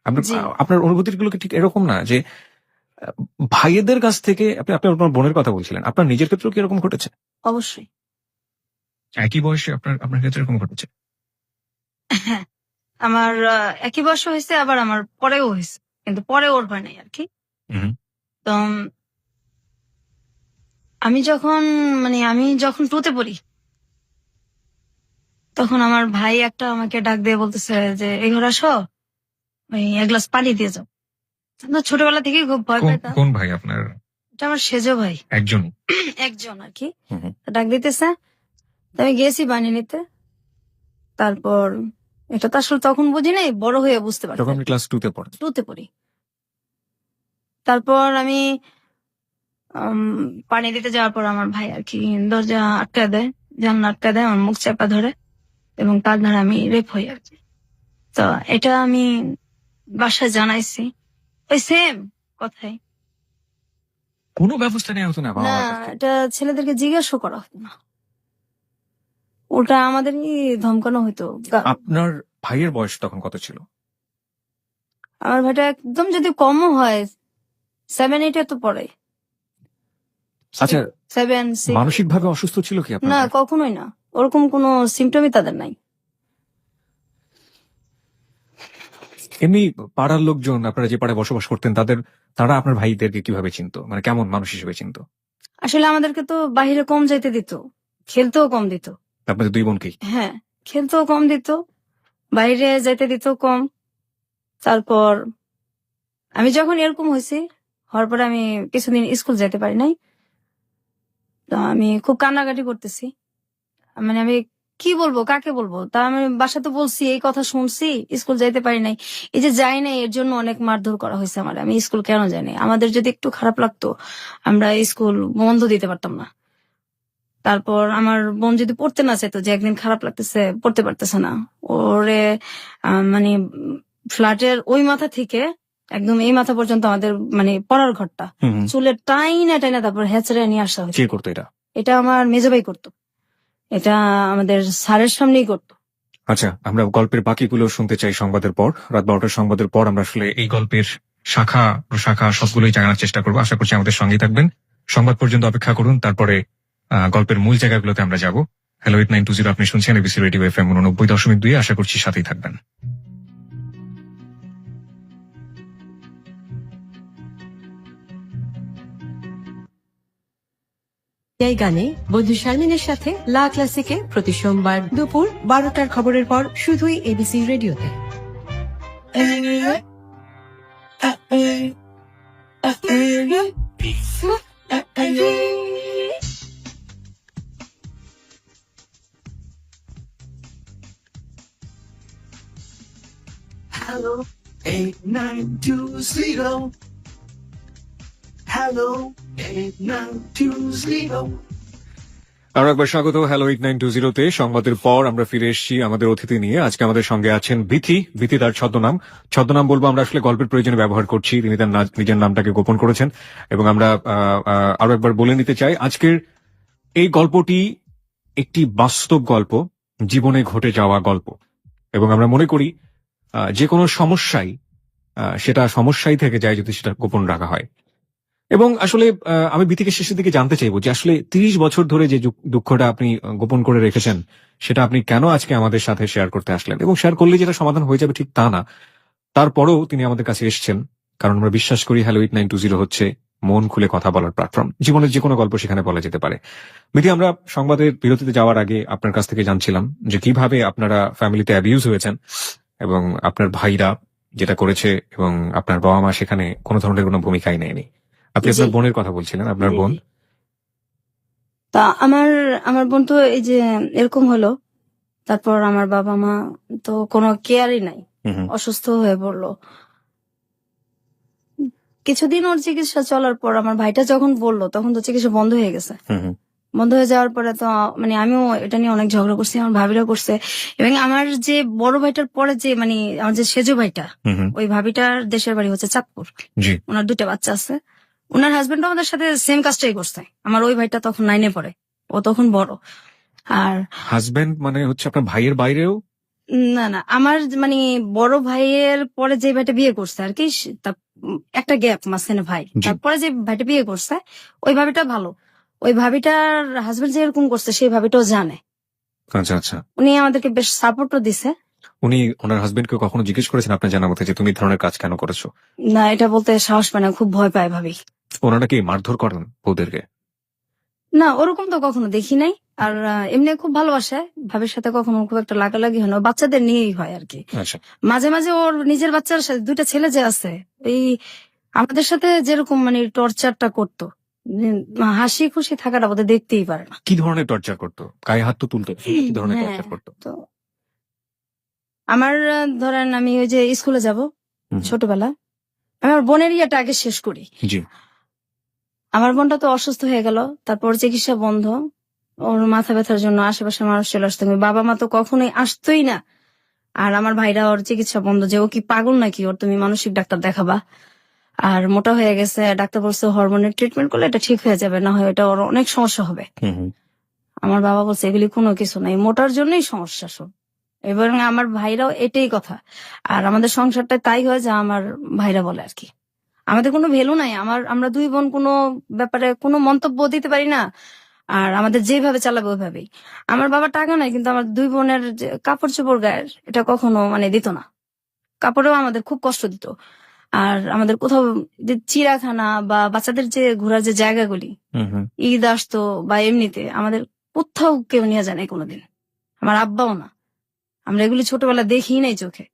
আপনার জি। আপনার অনুভূতিগুলো কি ঠিক এরকম না যে ভাইয়েদের কাছ থেকে আপনি আপনি আপনার বোনের কথা বলছিলেন, আপনার নিজের ক্ষেত্রেও কি এরকম ঘটেছে? অবশ্যই। একই বয়সে আপনার আপনার ক্ষেত্রে এরকম ঘটেছে? হ্যাঁ, আমার একই বয়স হয়েছে, আবার আমার পরেও হয়েছে, কিন্তু পরে ওর হয় নাই আর কি। হুম। তো আমি যখন টুতে পড়ি, তখন আমার ভাই একটা আমাকে ডাক দিয়ে বলতেছে যে এই ঘরে আসো, ওই এক গ্লাস পানি দিয়ে যাও। তো ছোটবেলা থেকেই খুব ভয় পাইতাম। কোন ভাই আপনার? এটা আমার সেজো ভাই, একজন? একজন আর কি। তো ডাক দিতেছে, তো আমি গেছি পানি নিতে। তারপর এটা তো আসলে তখন বুঝি নাই, বড় হয়ে বুঝতে তখন পারছি। আপনি ক্লাস 2 তে পড়েন। টুতে পড়ি। তারপর আমি পানি দিতে যাওয়ার পর আমার ভাই আর কি দরজা আটকা দেয়, জানলা আটকা দেয়, আমার মুখ চাপা ধরে, এবং তার দ্বারা আমি রেপ হই আর কি। তো এটা আমি বাসায় জানাইছি, ওই সেম কথাই। কোনো ব্যবস্থা নেওয়া হতো না বাবা না, মার কাছে? এটা ছেলেদেরকে জিজ্ঞাসা করা হতো না, ওটা আমাদেরই ধমকানো হতো। আপনার ভাইয়ের বয়স তখন কত ছিল? আমার ভাইটা একদম যদি কমও হয় 7-8 তো পড়ে। আচ্ছা, 7-6। মানসিকভাবে অসুস্থ ছিল কি আপনার না, ভাই? কখনোই না, ওরকম কোনো সিমটমই তাদের নাই। এমনি পাড়ার লোকজন, আপনারা যে পাড়ায় বসবাস করতেন, তারা আপনার ভাইদেরকে কিভাবে চিনতো, মানে কেমন মানুষ হিসেবে চিনতো? আসলে আমাদেরকে তো বাহিরে কম যাইতে দিত, খেলতেও কম দিত। আপনাদের দুই বোনকেই? হ্যাঁ, খেলতেও কম দিত, বাইরে যাইতে দিত কম। তারপর আমি যখন এরকম হয়েছি, হওয়ার পরে আমি কিছুদিন স্কুল যেতে পারি নাই। তো আমি খুব কান্নাকাটি করতেছি, মানে আমি কি বলবো, কাকে বলবো, তা আমি বাসাতে বলছি, এই কথা শুনছি, স্কুল যাইতে পারি নাই। এই যে যাই নাই, এর জন্য অনেক মারধর করা হয়েছে আমার। আমি স্কুল কেন যাই নাই, আমাদের যদি একটু খারাপ লাগতো আমরা স্কুল বন্ধ দিতে পারতাম না। তারপর আমার বোন যদি পড়তে না চাইতো, যে একদিন খারাপ লাগতেছে, পড়তে পারতেছে না, ওরে মানে ফ্ল্যাটের ওই মাথা থেকে একদম এই মাথা পর্যন্ত আমাদের মানে পড়ার ঘরটা চুলের টাইনা টাইনা তারপর হেঁচড়ে নিয়ে আসা কে হয়েছে। করতো এটা? এটা আমার মেজো ভাই করতো, এটা আমাদের স্যারের সামনেই করতো। আচ্ছা, আমরা গল্পের বাকিগুলো শুনতে চাই সংবাদের পর। রাত 12টার সংবাদের পর আমরা আসলে এই গল্পের শাখা প্রশাখা সবগুলোই জানার চেষ্টা করবো। আশা করছি আমাদের সঙ্গেই থাকবেন। সংবাদ পর্যন্ত অপেক্ষা করুন, তারপরে গল্পের মূল জায়গাগুলোতে আমরা যাব। হ্যালো 8920, আপনি শুনছেন এবিসি রেডিও FM 89.2। আশা করছি সাথেই থাকবেন। এই গানে বন্ধু শারমিনের সাথে লা ক্লাসিকে প্রতি সোমবার দুপুর 12টার খবরের পর শুধুই এবিসি রেডিওতে। Hello, 8920. Hello, 8920. আরো একবার স্বাগত হ্যালো 8920-তে। সংবাদের পর আমরা ফিরে এসেছি আমাদের অতিথি নিয়ে। আজকে আমাদের সঙ্গে আছেন ভীতি তার ছদ্মনাম বলবো আমরা আসলে গল্পের প্রয়োজনে ব্যবহার করছি। তিনি তার নিজের নামটাকে গোপন করেছেন, এবং আমরা আরো একবার বলে নিতে চাই, আজকের এই গল্পটি একটি বাস্তব গল্প, জীবনে ঘটে যাওয়া গল্প। এবং আমরা মনে করি যে কোনো সমস্যাই সেটা সমস্যাই থেকে যায় যদি সেটা গোপন রাখা হয়। এবং আসলে আমি ভীতিকে শেষের দিকে জানতে চাইবো যে আসলে 30 বছর ধরে যে দুঃখটা আপনি গোপন করে রেখেছেন, সেটা আপনি কেন আজকে আমাদের সাথে শেয়ার করতে আসলেন? এবং শেয়ার করলে যেটা সমাধান হয়ে যাবে ঠিক তা না, তারপরেও তিনি আমাদের কাছে এসেছেন, কারণ আমরা বিশ্বাস করি হ্যালো 8920 হচ্ছে মন খুলে কথা বলার প্ল্যাটফর্ম। জীবনের যে কোনো গল্প সেখানে বলা যেতে পারে। ভীতি, আমরা সংবাদের বিরতিতে যাওয়ার আগে আপনার কাছ থেকে জানছিলাম যে কিভাবে আপনারা ফ্যামিলিতে অ্যাবিউজ হয়েছেন, এবং আপনার ভাইরা যেটা করেছে, এবং আপনার বাবা মা সেখানে কোনো ধরনের কোনো ভূমিকাই নেয়নি। আপনি আপনার জি। বোনের কথা বলছিলেন, আপনার বোন। তা আমার বোন তো এই যে এরকম হলো, তারপর আমার বাবা মা তো কোনো কেয়ারই নাই, অসুস্থ হয়ে পড়লো। কিছুদিন ওর চিকিৎসা চলার পর আমার ভাইটা যখন বললো, তখন তো চিকিৎসা বন্ধ হয়ে গেছে। বন্ধ হয়ে যাওয়ার পরে তো মানে আমিও এটা নিয়ে অনেক ঝগড়া করছি, আমার ভাবিরা করছে। এবং আমার যে বড় ভাইটার পরে যে মানে আমার যে সেজো ভাইটা, হুম হুম, ওই ভাবিটার দেশের বাড়ি হচ্ছে চাঁদপুর। জি। ওনার 2টা বাচ্চা আছে। ওনার হাজবেন্ড আমাদের সাথে সেম কাজটাই করছে। আমার ওই ভাইটা তখন 9-এ পড়ে, ও তখন বড়। আর হাজবেন্ড মানে হচ্ছে আপনার ভাইয়ের বাইরেও? না না, আমার মানে বড় ভাইয়ের পরে যে ভাইটা বিয়ে করছে আর কি, একটা গ্যাপ মাঝখানে ভাই, জি। তারপরে যে ভাইটা বিয়ে করছে ওই ভাবিটা ভালো। ওই ভাবিটার হাজবেন্ড যেরকম করছে সেই ভাবিটাও জানে। আচ্ছা আচ্ছা। উনি আমাদেরকে বেশ সাপোর্টও দিছে। উনি ওনার হাজবেন্ডকে কখনো জিজ্ঞেস করেছেন আপনার জানা মতে যে তুমি এই ধরনের কাজ কেন করেছো? না, এটা বলতে সাহস পায় না, খুব ভয় পায় ভাবি। ওনারা কি মারধর করেন বউদেরকে? না, ওরকম তো কখনো দেখি নাই। আর এমনি খুব ভালোবাসে, ভাবির সাথে কখনো খুব একটা লাগালাগি হয় না, বাচ্চাদের নিয়েই হয় আর কি। আচ্ছা। মাঝে মাঝে ওর নিজের বাচ্চার সাথে 2টা ছেলে যে আছে, এই আমাদের সাথে যেরকম মানে টর্চারটা করতো, হাসি খুশি থাকাটা বোধহয় দেখতেই পারে না। কি ধরনের টর্চার করতো? গায়ে হাত তো তুলতো, কি ধরনের হ্যাঁ, টর্চার করতো? তো আমার ধরেন আমি ওই যে স্কুলে যাব হুম, ছোটবেলা, আমার বোনের ইয়েটা আগে শেষ করি। জি। আমার বোনটা তো অসুস্থ হয়ে গেল, তারপর চিকিৎসা বন্ধ। ওর মাথা ব্যথার জন্য আশেপাশে মানুষ চলে আসতো, কিন্তু বাবা মা তো কখনোই আসতোই না। আর আমার ভাইরা ওর চিকিৎসা বন্ধ, যে ও কি পাগল নাকি, ওর তুমি মানসিক ডাক্তার দেখাবা। আর মোটা হয়ে গেছে, ডাক্তার বলছে হরমোনের ট্রিটমেন্ট করলে এটা ঠিক হয়ে যাবে, না হয় এটা ওর অনেক সমস্যা হবে। হুম হুম, আমার বাবা বলছে এগুলি কোনো কিছু নাই, মোটার জন্যই সমস্যা সব। এবং আমার ভাইরাও এটাই কথা। আর আমাদের সংসারটা তাই হয় যা আমার ভাইরা বলে আর কি। আমাদের কোনো ভ্যালু নাই, আমরা 2 বোন কোনো ব্যাপারে কোনো মন্তব্য দিতে পারি না। আর আমাদের যেভাবে চালাবে ওইভাবেই। আমার বাবা টাকা নাই, কিন্তু আমার 2 বোনের যে কাপড় চোপড় গায়ের, এটা কখনো মানে দিত না। কাপড়েও আমাদের খুব কষ্ট দিত। আর আমাদের কোথাও যে চিড়াখানা বা বাচ্চাদের যে ঘোরার যে জায়গাগুলি, হুম হুম। ঈদ আসতো বা এমনিতে আমাদের কোথাও কেউ নিয়ে যায় নাই কোনোদিন। আমার আব্বাও না। আমরা এগুলি ছোটবেলা দেখি নাই চোখে,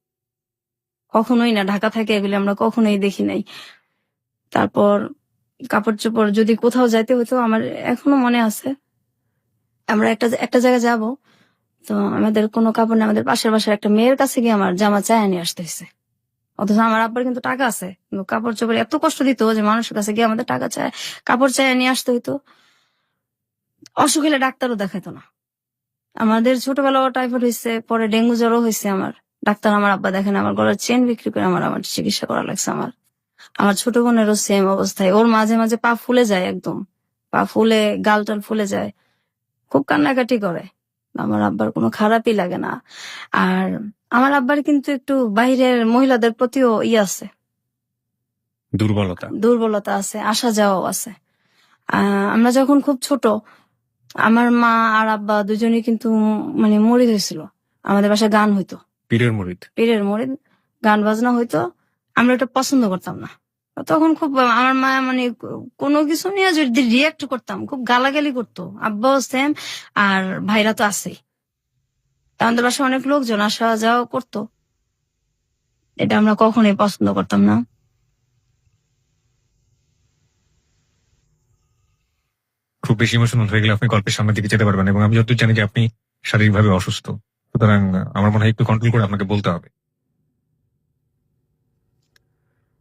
কখনোই না। ঢাকা থেকে এগুলি আমরা কখনোই দেখি নাই। তারপর কাপড় চোপড় যদি কোথাও যাইতে হতো, আমার এখনো মনে আছে, আমরা একটা জায়গায় যাব, তো আমাদের কোনো কাপড় নেই, আমাদের পাশের বাসার একটা মেয়ের কাছে গিয়ে আমার জামা চায় নিয়ে আসতে হয়েছে। অথচ আমার আব্বার কিন্তু টাকা আছে, কিন্তু কাপড় চোপড় এত কষ্ট দিত যে মানুষের কাছে গিয়ে আমাদের টাকা চায়, কাপড় চায় নিয়ে আসতে হইতো। অসুখ হলে ডাক্তারও দেখাইতো না। আমাদের ছোটবেলাও টাইফয়েড হয়েছে, পরে ডেঙ্গু জ্বরও হয়েছে আমার। ডাক্তার আমার আব্বা দেখেন, আমার গলার চেন বিক্রি করে আমার চিকিৎসা করা লাগছে। আমার ছোট বোনেরও সেম অবস্থায়, ওর মাঝে মাঝে পা ফুলে যায়, একদম পা ফুলে, গাল টাল ফুলে যায়, খুব কান্নাকাটি করে। আমার আব্বার কোনো খারাপই লাগে না। আর আমার আব্বার কিন্তু একটু বাইরের মহিলাদের প্রতিও আছে, দুর্বলতা। দুর্বলতা আছে, আসা যাওয়াও আছে। আমরা যখন খুব ছোট, আমার মা আর আব্বা দুজনেই কিন্তু মানে মরিদ হয়েছিল। আমাদের বাসায় গান হইতো, পীরের মুরিদ। পীরের মরিদ, গান বাজনা হইতো। আমরা এটা পছন্দ করতাম না। তখন খুব আমার মা মানে কোনো কিছু নিয়ে যদি রিয়াক্ট করতাম, খুব গালাগালি করতো। আব্বাও সেম, আর ভাইরা তো আছেই। আমাদের বাসায় অনেক লোকজন আসা যাওয়া করতো, এটা আমরা কখনোই পছন্দ করতাম না। খুব বেশি ইমোশনাল হয়ে গেলে আপনি গল্পের সামনের দিকে যেতে পারবেন, এবং আমি যতদূর জানি যে আপনি শারীরিকভাবে অসুস্থ, সুতরাং আমার মনে হয় একটু কন্ট্রোল করে আপনাকে বলতে হবে।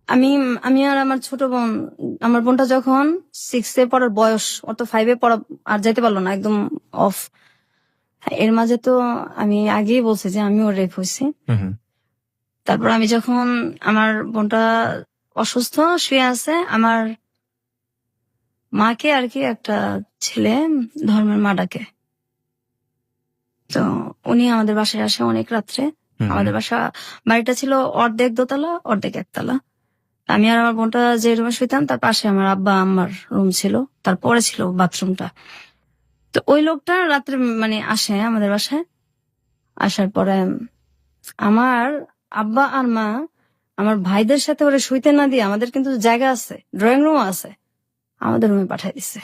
আমি আমি আর আমার ছোট বোন, আমার বোনটা যখন 6-এ পড়ার বয়স, ও তো 5-এ পড়া আর যাইতে পারলো না, একদম অফ। এর মাঝে তো আমি আগেই বলছি যে আমিও রেপ হয়েছি। হুম হুম, তারপর আমি যখন, আমার বোনটা অসুস্থ শুয়ে আছে, আমার মাকে আর কি একটা ছেলে ধর্মের মা ডাকে। তো উনি আমাদের বাসায় আসে অনেক রাত্রে। হুম হুম। আমাদের বাড়িটা ছিল অর্ধেক দোতলা অর্ধেক একতলা। আমি আর আমার বোনটা যে রুমে শুইতাম, তার পাশে আমার আব্বা আম্মার রুম ছিল, তারপরে ছিল বাথরুমটা। তো ওই লোকটা রাত্রে মানে আসে আমাদের বাসায়। আসার পরে আমার আব্বা আর মা আমার ভাইদের সাথে ওরে শুইতে না দিয়ে, আমাদের কিন্তু জায়গা আছে, ড্রয়িং রুম আছে, আমাদের রুমে পাঠিয়ে দিছে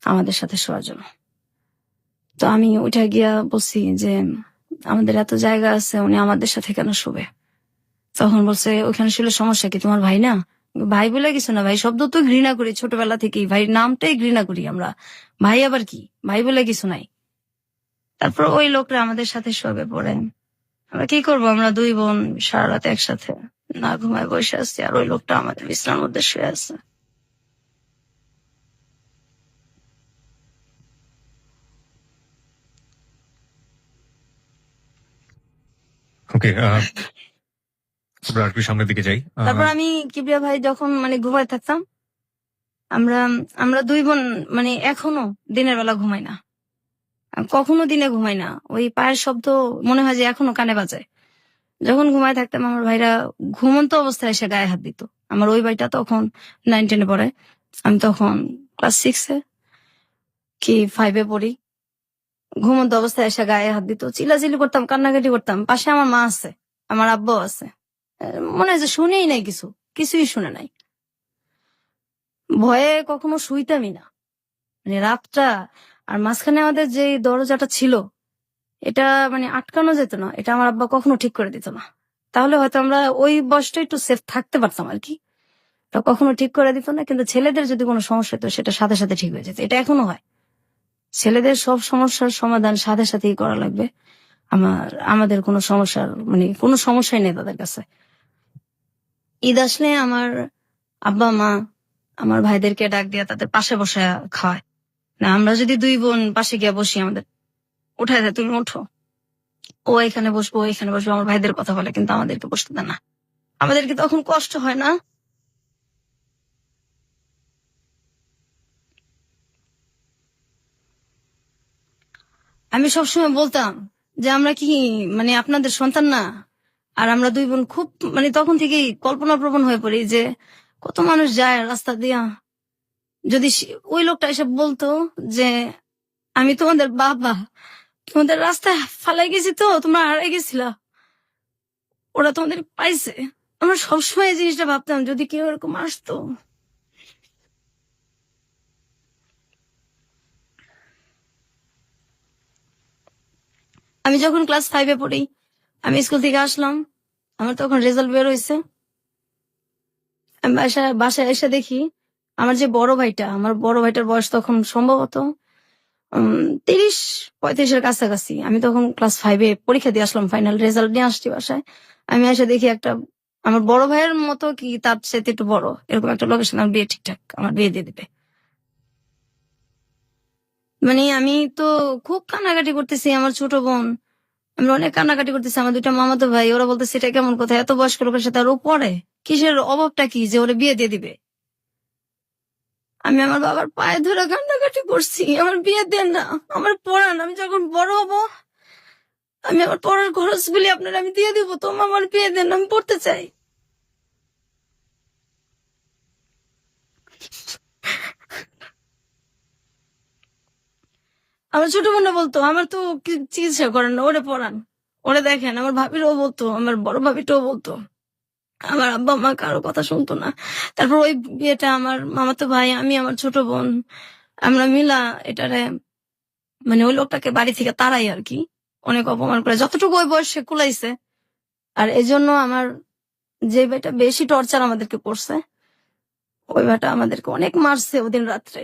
আমাদের সাথে শোয়ার জন্য। তো আমি উঠে গিয়া বলছি যে আমাদের এত জায়গা আছে, উনি আমাদের সাথে কেন শোবে? তখন বলছে ওখানে শুলে সমস্যা কি, তোমার ভাই না? ভাই বলে কিছু না, ভাই শব্দ তো ঘৃণা করি ছোটবেলা থেকেই, ভাই নামটাই ঘৃণা করি আমরা, ভাই আবার কি, ভাই বলে কিছু নাই। তারপর ওই লোকরা আমাদের সাথে শোবে। পড়ে আমরা কি করবো, আমরা 2 বোন সারা রাত একসাথে না ঘুমায় বসে আছি, আর ওই লোকটা আমাদের বিছানার মধ্যে শুয়ে আছে। ওকে, আমরা একটু সামনের দিকে যাই। তারপর আমি কিবরিয়া ভাই যখন মানে ঘুমায় থাকতাম, আমরা আমরা দুই বোন মানে এখনো দিনের বেলা ঘুমাই না, কখনো দিনে ঘুমাই না। ওই পায়ের শব্দ মনে হয় যে এখনো কানে বাজে। যখন ঘুমায় থাকতাম আমার ভাইরা ঘুমন্ত অবস্থায় এসে গায়ে হাত দিত। আমার ওই ভাইটা তখন 9-10 পড়ে, আমি তখন ক্লাস 6 কি 5 পড়ি। ঘুমন্ত অবস্থায় এসে গায়ে হাত দিত, চিল্লাচিল্লি করতাম, কান্নাকাটি করতাম। পাশে আমার মা আছে, আমার আব্বাও আছে। মনে হয় যে শুনেই নাই, কিছুই শুনে নাই। ভয়ে কখনো শুইতামই না, মানে রাতটা। আর মাঝখানে আমাদের যে দরজাটা ছিল, এটা মানে আটকানো যেত না, এটা আমার আব্বা কখনো ঠিক করে দিত না। তাহলে হয়তো আমরা ওই বয়সটা একটু সেফ থাকতে পারতাম আর কি। তা কখনো ঠিক করে দিত না, কিন্তু ছেলেদের যদি কোনো সমস্যা হতো সেটা সাথে সাথে ঠিক হয়ে যেত। এটা এখনো হয়, ছেলেদের সব সমস্যার সমাধান সাথে সাথেই করা লাগবে। আমাদের কোনো সমস্যার মানে কোনো সমস্যাই নেই তাদের কাছে। ঈদ আসলে আমার আব্বা মা আমার ভাইদেরকে ডাক দিয়া তাদের পাশে বসে খাওয়ায় না। আমরা যদি দুই বোন পাশে গিয়ে বসি, আমাদের উঠায় দেয়, তুমি ওঠো, ও এখানে বসবো, ও এখানে বসবো। আমার ভাইদের কথা বলে, কিন্তু আমাদেরকে বসতে দেয় না। আমাদেরকে তখন কষ্ট হয় না? আমি সবসময় বলতাম যে আমরা কি মানে আপনাদের সন্তান না? আর আমরা দুই বোন খুব মানে তখন থেকেই কল্পনা প্রবণ হয়ে পড়ি যে কত মানুষ যায় রাস্তা দিয়া, যদি ওই লোকটা এসে বলতো যে আমি তোমাদের বাবা, তোমাদের রাস্তায় ফালাই গেছি, তো তোমরা হারাই গেছিলা, ওরা তোমাদের পাইছে। আমরা সবসময় এই জিনিসটা ভাবতাম, যদি কেউ এরকম আসতো। আমি যখন ক্লাস 5 পড়ি, আমি স্কুল থেকে আসলাম, আমার তখন রেজাল্ট বের হয়েছে। আমি বাসায় এসে দেখি আমার যে আমার বড় ভাইটার বয়স তখন সম্ভবত 30-35 কাছাকাছি। আমি তখন ক্লাস 5 পরীক্ষা দিয়ে আসলাম, ফাইনাল রেজাল্ট নিয়ে আসছি বাসায়। আমি এসে দেখি একটা আমার বড় ভাইয়ের মতো কি তার সাথে একটু বড় এরকম একটা লোকেশন, আমার বিয়ে ঠিকঠাক, আমার বিয়ে দিয়ে দিবে। মানে আমি তো খুব কান্নাকাটি করতেছি, আমার ছোট বোন, আমরা অনেক কান্নাকাটি করতেছি। আমার দুইটা মামাতো ভাই, ওরা বলতেছে এটা কেমন কথা, এত বয়স্ক লোকের সাথে আর ও পড়ে, কিসের অভাবটা কি যে ওরা বিয়ে দিয়ে দিবে। আমি আমার বাবার পায়ে ধরে কান্নাকাটি করছি, আমার বিয়ে দেন না, আমার পড়ান, আমি যখন বড় হব আমি আমার পড়ার খরচ গুলি আপনার আমি দিয়ে দিব, তো আমার বিয়ে দেন, আমি পড়তে চাই। আমার ছোট বোনরা বলতো আমার তো চিকিৎসা করেন না, ওরে পড়ান, ওরে দেখেন। আমার ভাবিরও বলতো, আমার বড় ভাবিটাও বলতো। আমার আব্বা মা কারো কথা শুনতো না। তারপর ওই বিয়েটা আমার মামাতো ভাই, আমি, আমার ছোট বোন, আমরা মিলা এটারে মানে ওই লোকটাকে বাড়ি থেকে তাড়াই আর কি, অনেক অপমান করে যতটুকু ওই বয়সে কুলাইছে। আর এই জন্য আমার যে ভাইটা বেশি টর্চার আমাদেরকে করছে, ওই ভাইটা আমাদেরকে অনেক মারছে ওদিন রাত্রে।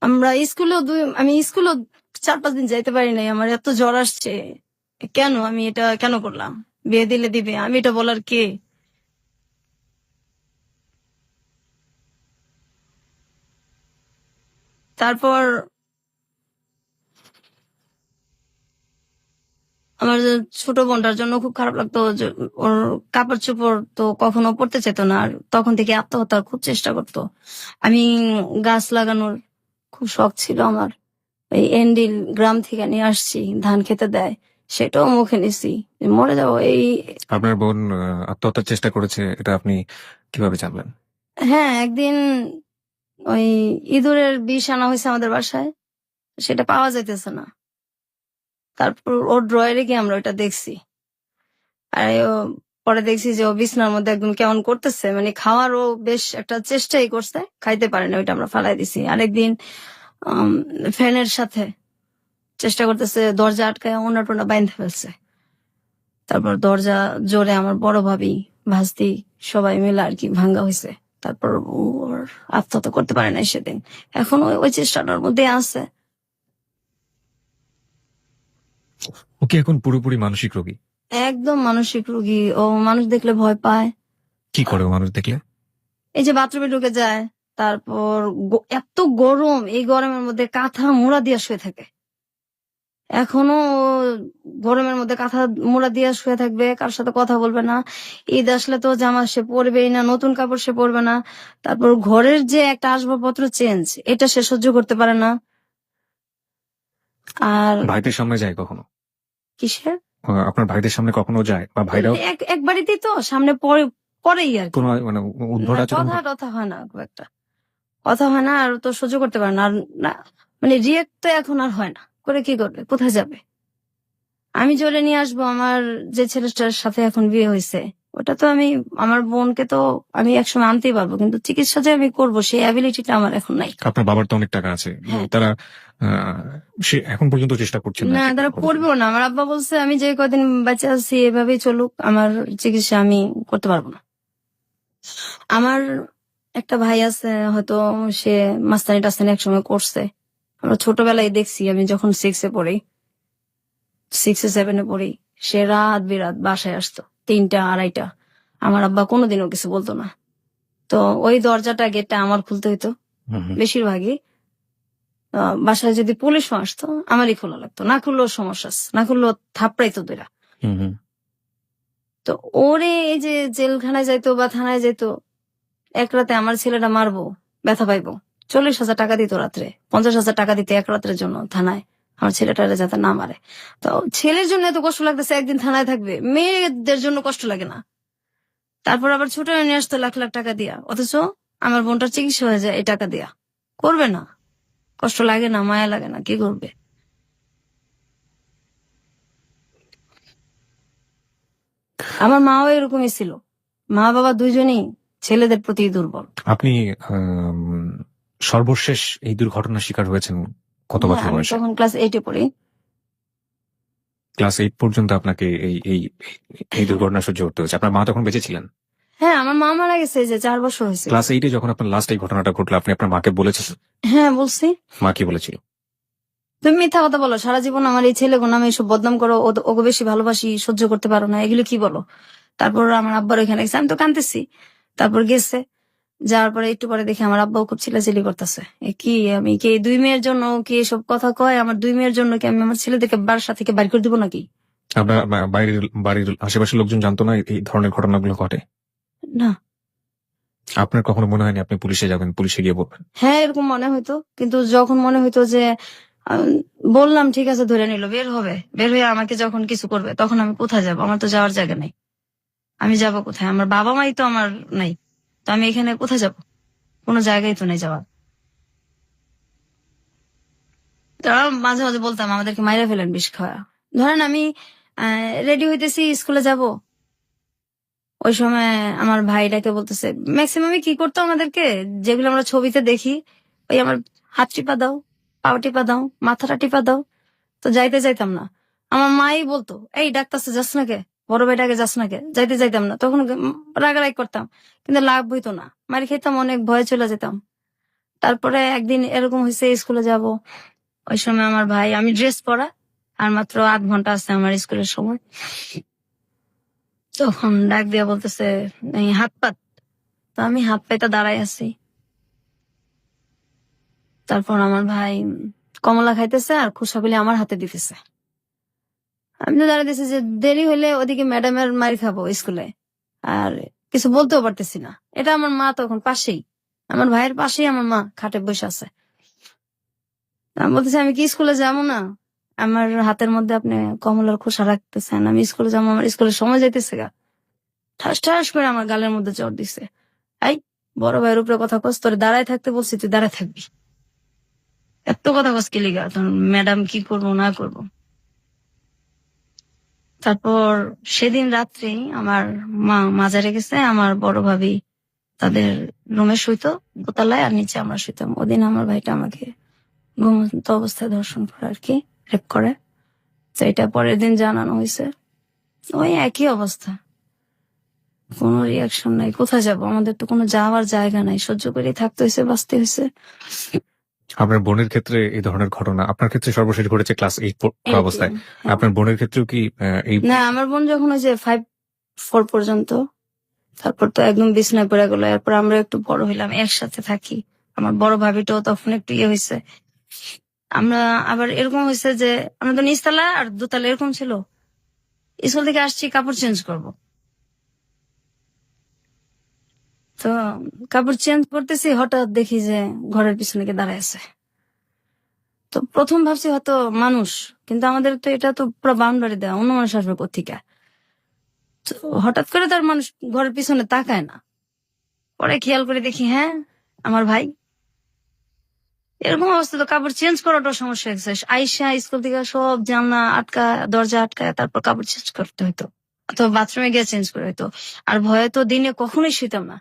আমি স্কুলেও 4-5 দিন যাইতে পারি নাই, আমার এত জ্বর আসছে। কেন আমি এটা কেন করলাম? বিয়ে দিলে দিবে, আমি এটা বলার কে? তারপর আমার যে ছোট বোনটার জন্য খুব খারাপ লাগতো যে ওর কাপড় চোপড় তো কখনো পড়তে চেত না, আর তখন থেকে আত্মহত্যার খুব চেষ্টা করতো। আমি গাছ লাগানোর খুব শখ ছিল আমার, ওই এন্ডিল গ্রাম থেকে নিয়ে আসছি, ধান খেতে দেয়, সেটাও মুখে নিছি, মরে যাবো এই। আপনার বোন আত্মহত্যার চেষ্টা করেছে, এটা আপনি কিভাবে জানলেন? হ্যাঁ, একদিন ওই ইঁদুরের বিষ আনা হয়েছে আমাদের বাসায়, সেটা পাওয়া যাইতেছে না। তারপর ওর ড্রয়ারে গিয়ে আমরা ওইটা দেখছি। আর পরে দেখছি যে ও বিছনার মধ্যে একদম কেমন করতেছে, মানে খাওয়ারও বেশ একটা চেষ্টাই করছে, খাইতে পারে না, ওইটা আমরা ফালাই দিছি। আরেকদিন ফ্যানের সাথে চেষ্টা করতেছে, দরজা আটকায় ওনা টোনা বাইন্ধে ফেলছে। তারপর দরজা জোরে আমার বড় ভাবি, ভাস্তি সবাই মিলে আর কি ভাঙ্গা হয়েছে। তারপর ওর আত্মহত্যা করতে পারে নাই সেদিন। এখন ওই চেষ্টাটার মধ্যে আছে। ও কি এখন পুরোপুরি মানসিক রোগী? একদম মানসিক রোগী। ও মানুষ দেখলে ভয় পায়। কি করে ও মানুষ দেখলে? এই যে বাথরুমে ঢুকে যায়, তারপর এত গরম, এই গরমের মধ্যে কাঁথা মোড়া দিয়ে শুয়ে থাকে। এখনো ও গরমের মধ্যে কাঁথা মোড়া দিয়ে শুয়ে থাকবে, কার সাথে কথা বলবে না। ঈদ আসলে তো জামা সে পরবেই না, নতুন কাপড় সে পরবে না। তারপর ঘরের যে একটা আসবাবপত্র চেঞ্জ, এটা সে সহ্য করতে পারে না। আর ভাইদের সামনে যায় কখনো? কিসের আপনার ভাইদের সামনে কখনো যায়, বা ভাইরাও এক বাড়িতেই তো সামনে পরে পরেই আর কি। কোনো মানে উদ্ভট না, আচরণ কথা করে? টথা হয় না, খুব একটা কথা হয় না, আর তো সহ্য করতে পারে না। আর না, মানে রিয়েক্ট তো এখন আর হয় না, করে কি করবে, কোথায় যাবে? আমি জোরে নিয়ে আসবো আমার যে ছেলেটার সাথে এখন বিয়ে হয়েছে, ওটা তো আমি, আমার বোনকে তো আমি একসময় আনতেই পারবো, কিন্তু চিকিৎসা যে আমি করবো সেই অ্যাবিলিটিটা আমার এখন নাই। আপনার বাবার তো অনেক টাকা আছে, হ্যাঁ। তারা সে এখন পর্যন্ত চেষ্টা করছেন না, যে তারা করবেও না। আমার আব্বা বলছে আমি যে কদিন বাচ্চা আছি এভাবেই চলুক, আমার চিকিৎসা আমি করতে পারবো না। আমার একটা ভাই আছে, হয়তো সে মাস্তানি টাস্তানি একসময় করছে। আমরা ছোটবেলায় দেখছি, আমি যখন 6-এ পড়ি, 6-7-এ পড়ি, সে রাত বিরাত বাসায় আসতো 3টা 2:30টা। আমার আব্বা কোনোদিনও কিছু বলতো না। তো ওই দরজাটা গেটটা আমার খুলতে হইতো হুম, হুম, বেশিরভাগই। বাসায় যদি পুলিশও আসতো আমারই খোলা লাগতো, না খুললেও সমস্যা আছে, না খুললেও থাপড়াইতো দুইটা। হুম, হুম। তো ওরে এই যে জেলখানায় যাইতো বা থানায় যাইতো, এক রাতে আমার ছেলেটা মারবো, ব্যথা পাইবো, 40,000 টাকা দিত রাত্রে, 50,000 টাকা দিতে এক রাতের জন্য থানায়, আমার ছেলেটারে যাতে না মারে। তো ছেলের জন্য এত কষ্ট লাগতেছে, একদিন থানায় থাকবে, মেয়েদের জন্য কষ্ট লাগে না? তারপর আবার ছোট নিয়ে আসতো লাখ লাখ টাকা দিয়া, অথচ আমার বোনটার চিকিৎসা হয়ে যায় এই টাকা দিয়া। করবে না? কষ্ট লাগে না, মায়া লাগে না? কি করবে? আমার মাও এরকমই ছিল, মা বাবা দুইজনই ছেলেদের প্রতি দুর্বল। আপনি আম, সর্বশেষ এই দুর্ঘটনার শিকার হয়েছেন কত হ্যাঁ, বছর আমি বয়সে? তখন ক্লাস 8-এ পড়ি। ক্লাস 8 পর্যন্ত আপনাকে এই এই এই দুর্ঘটনা সহ্য করতে হয়েছে। আপনার মা তখন বেঁচে ছিলেন? হ্যাঁ, আমার মা মারা গেছে এই যে 4 বছর হয়েছে। ক্লাস 8-এ যখন আপনার লাস্ট এই ঘটনাটা ঘটলো, আপনি আপনার মাকে বলেছেন? হ্যাঁ, বলছি। মা কি বলেছিল? তুমি মিথ্যা কথা বলো, সারা জীবন আমার এই ছেলে নামে এসব বদনাম করো, ওকে বেশি ভালোবাসি, সহ্য করতে পারো না, এগুলো কি বলো? তারপর আমার আব্বার ওইখানে গেছে, আমি তো কাঁদতেছি। তারপর গেছে, যাওয়ার পরে একটু পরে দেখি আমার আব্বাও খুব চিল্লাচিল্লি করতেছে। কি আমি কি এই 2 মেয়ের জন্য কি এসব কথা কয়? আমার 2 মেয়ের জন্য কি আমি আমার ছেলেদেরকে বাসা থেকে বাইর করে দিব নাকি? আপনার বাড়ির আশেপাশের লোকজন জানতো না এই ধরনের ঘটনাগুলো ঘটে? না। আপনার কখনো মনে হয়নি আপনি পুলিশে যাবেন, পুলিশে গিয়ে বলবেন? হ্যাঁ, এরকম মনে হইতো, কিন্তু যখন মনে হইতো যে বললাম ঠিক আছে ধরে নিল, বের হবে, বের হয়ে আমাকে যখন কিছু করবে, তখন আমি কোথায় যাব? আমার তো যাওয়ার জায়গা নেই, আমি যাব কোথায়? আমার বাবা মাই তো আমার নাই, তো আমি এখানে কোথায় যাব? কোনো জায়গায় তো নেই যাওয়ার। তারা মাঝে মাঝে বলতাম আমাদেরকে মাইরা ফেলেন বিষ খাওয়া। ধরেন আমি রেডি হইতেছি স্কুলে যাব, ওই সময় আমার ভাইটাকে বলতেছে, ম্যাক্সিমামই কি করতো আমাদেরকে, যেগুলো আমরা ছবিতে দেখি, ওই আমার হাত টিপা দাও, পা টিপা দাও, মাথাটা টিপা দাও। তো যাইতে যাইতাম না। আমার মাই বলতো, এই ডাক্তারছে যাস না কে, বড় ভাইটাকে যাস না কে, যাইতে যাইতাম না। তখন রাগারাগ করতাম, কিন্তু লাভ হইতো না, মারি খেতাম, অনেক ভয়ে চলে যেতাম। তারপরে একদিন এরকম হয়েছে, স্কুলে যাব, ওই সময় আমার ভাই, আমি ড্রেস পরা, আর মাত্র 8 ঘন্টা আছে আমার স্কুলের সময়, তখন ডাক দিয়া বলতেছে এই হাত পাত। তো আমি হাত পাইতে দাঁড়াই আছি। তারপর আমার ভাই কমলা খাইতেছে আর খুশাগুলি আমার হাতে দিতেছে। আমি তো দাঁড়ায় দিছি যে দেরি হইলে ওদিকে ম্যাডামের মার খাবো স্কুলে, আর কিছু বলতেও পারতেছি না। এটা আমার মা তখন পাশেই, আমার ভাইয়ের পাশেই আমার মা খাটে বসে আছে। আমি বলতেছি আমি কি স্কুলে যাবো না? আমার হাতের মধ্যে আপনি কমলার খোসা রাখতেছেন, আমি স্কুলে যাবো, আমার স্কুলের সময় যাইতেছে গা। ঠাস ঠাস করে আমার গালের মধ্যে চড় দিছে। এই বড় ভাইয়ের উপরে কথা কস, তোর দাঁড়ায় থাকতে বলছি, তুই দাঁড়ায় থাকবি, এত কথা কস কি লিগা? তখন ম্যাডাম কি করবো না করবো। তারপর সেদিন রাত্রে আমার মা মাজারে গেছে, আমার বড় ভাবি তাদের রুমে শুইতো দোতলায়, আর নিচে আমরা শুইতাম। ওদিন আমার ভাইটা আমাকে ঘুমন্ত অবস্থায় ধর্ষণ করে আর কি, রেপ করে। তো এটা পরের দিন জানানো হয়েছে, ওই একই অবস্থা, কোনো রিয়াকশন নাই। কোথায় যাব? আমাদের তো কোনো যাওয়ার জায়গা নাই, সহ্য করে থাকতে হয়েছে, বাঁচতে হয়েছে। আপনার বোনের ক্ষেত্রে এই ধরনের ঘটনা, আপনার ক্ষেত্রে সর্বশেষ ঘটেছে ক্লাস 8 অবস্থায়। হ্যাঁ। আপনার বোনের ক্ষেত্রেও কি এই না, আমার বোন যখন ওই যে 5-4 পর্যন্ত, তারপর তো একদম বিছনায় পড়ে গেল। এরপর আমরা একটু বড় হইলাম, একসাথে থাকি। আমার বড় ভাবিটাও তখন একটু ইয়ে হয়েছে, আমরা আবার এরকম হয়েছে যে আমরা তো নিচতলা আর দোতলা এরকম ছিল। স্কুল থেকে আসছি কাপড় চেঞ্জ করব, তো কাপড় চেঞ্জ করতেছি, হঠাৎ দেখি যে ঘরের পিছনে কে দাঁড়ায় আছে। তো প্রথম ভাবছি হয়তো মানুষ, কিন্তু আমাদের তো এটা তো পুরো বাউন্ডারি দেওয়া, অন্য মানুষ আসবে কোথেকে। তো হঠাৎ করে তার মানুষ ঘরের পিছনে তাকায় না, পরে খেয়াল করে দেখি হ্যাঁ আমার ভাই। এরকম অবস্থা তো কাপড় চেঞ্জ করাটা সমস্যা হয়েছে। আইসা স্কুল থেকে সব জানলা আটকা, দরজা আটকায়, তারপর কাপড় চেঞ্জ করতে হইতো, অথবা বাথরুমে গিয়ে চেঞ্জ করে হইতো। আর ভয়ে তো দিনে কখনোই শুইতাম না,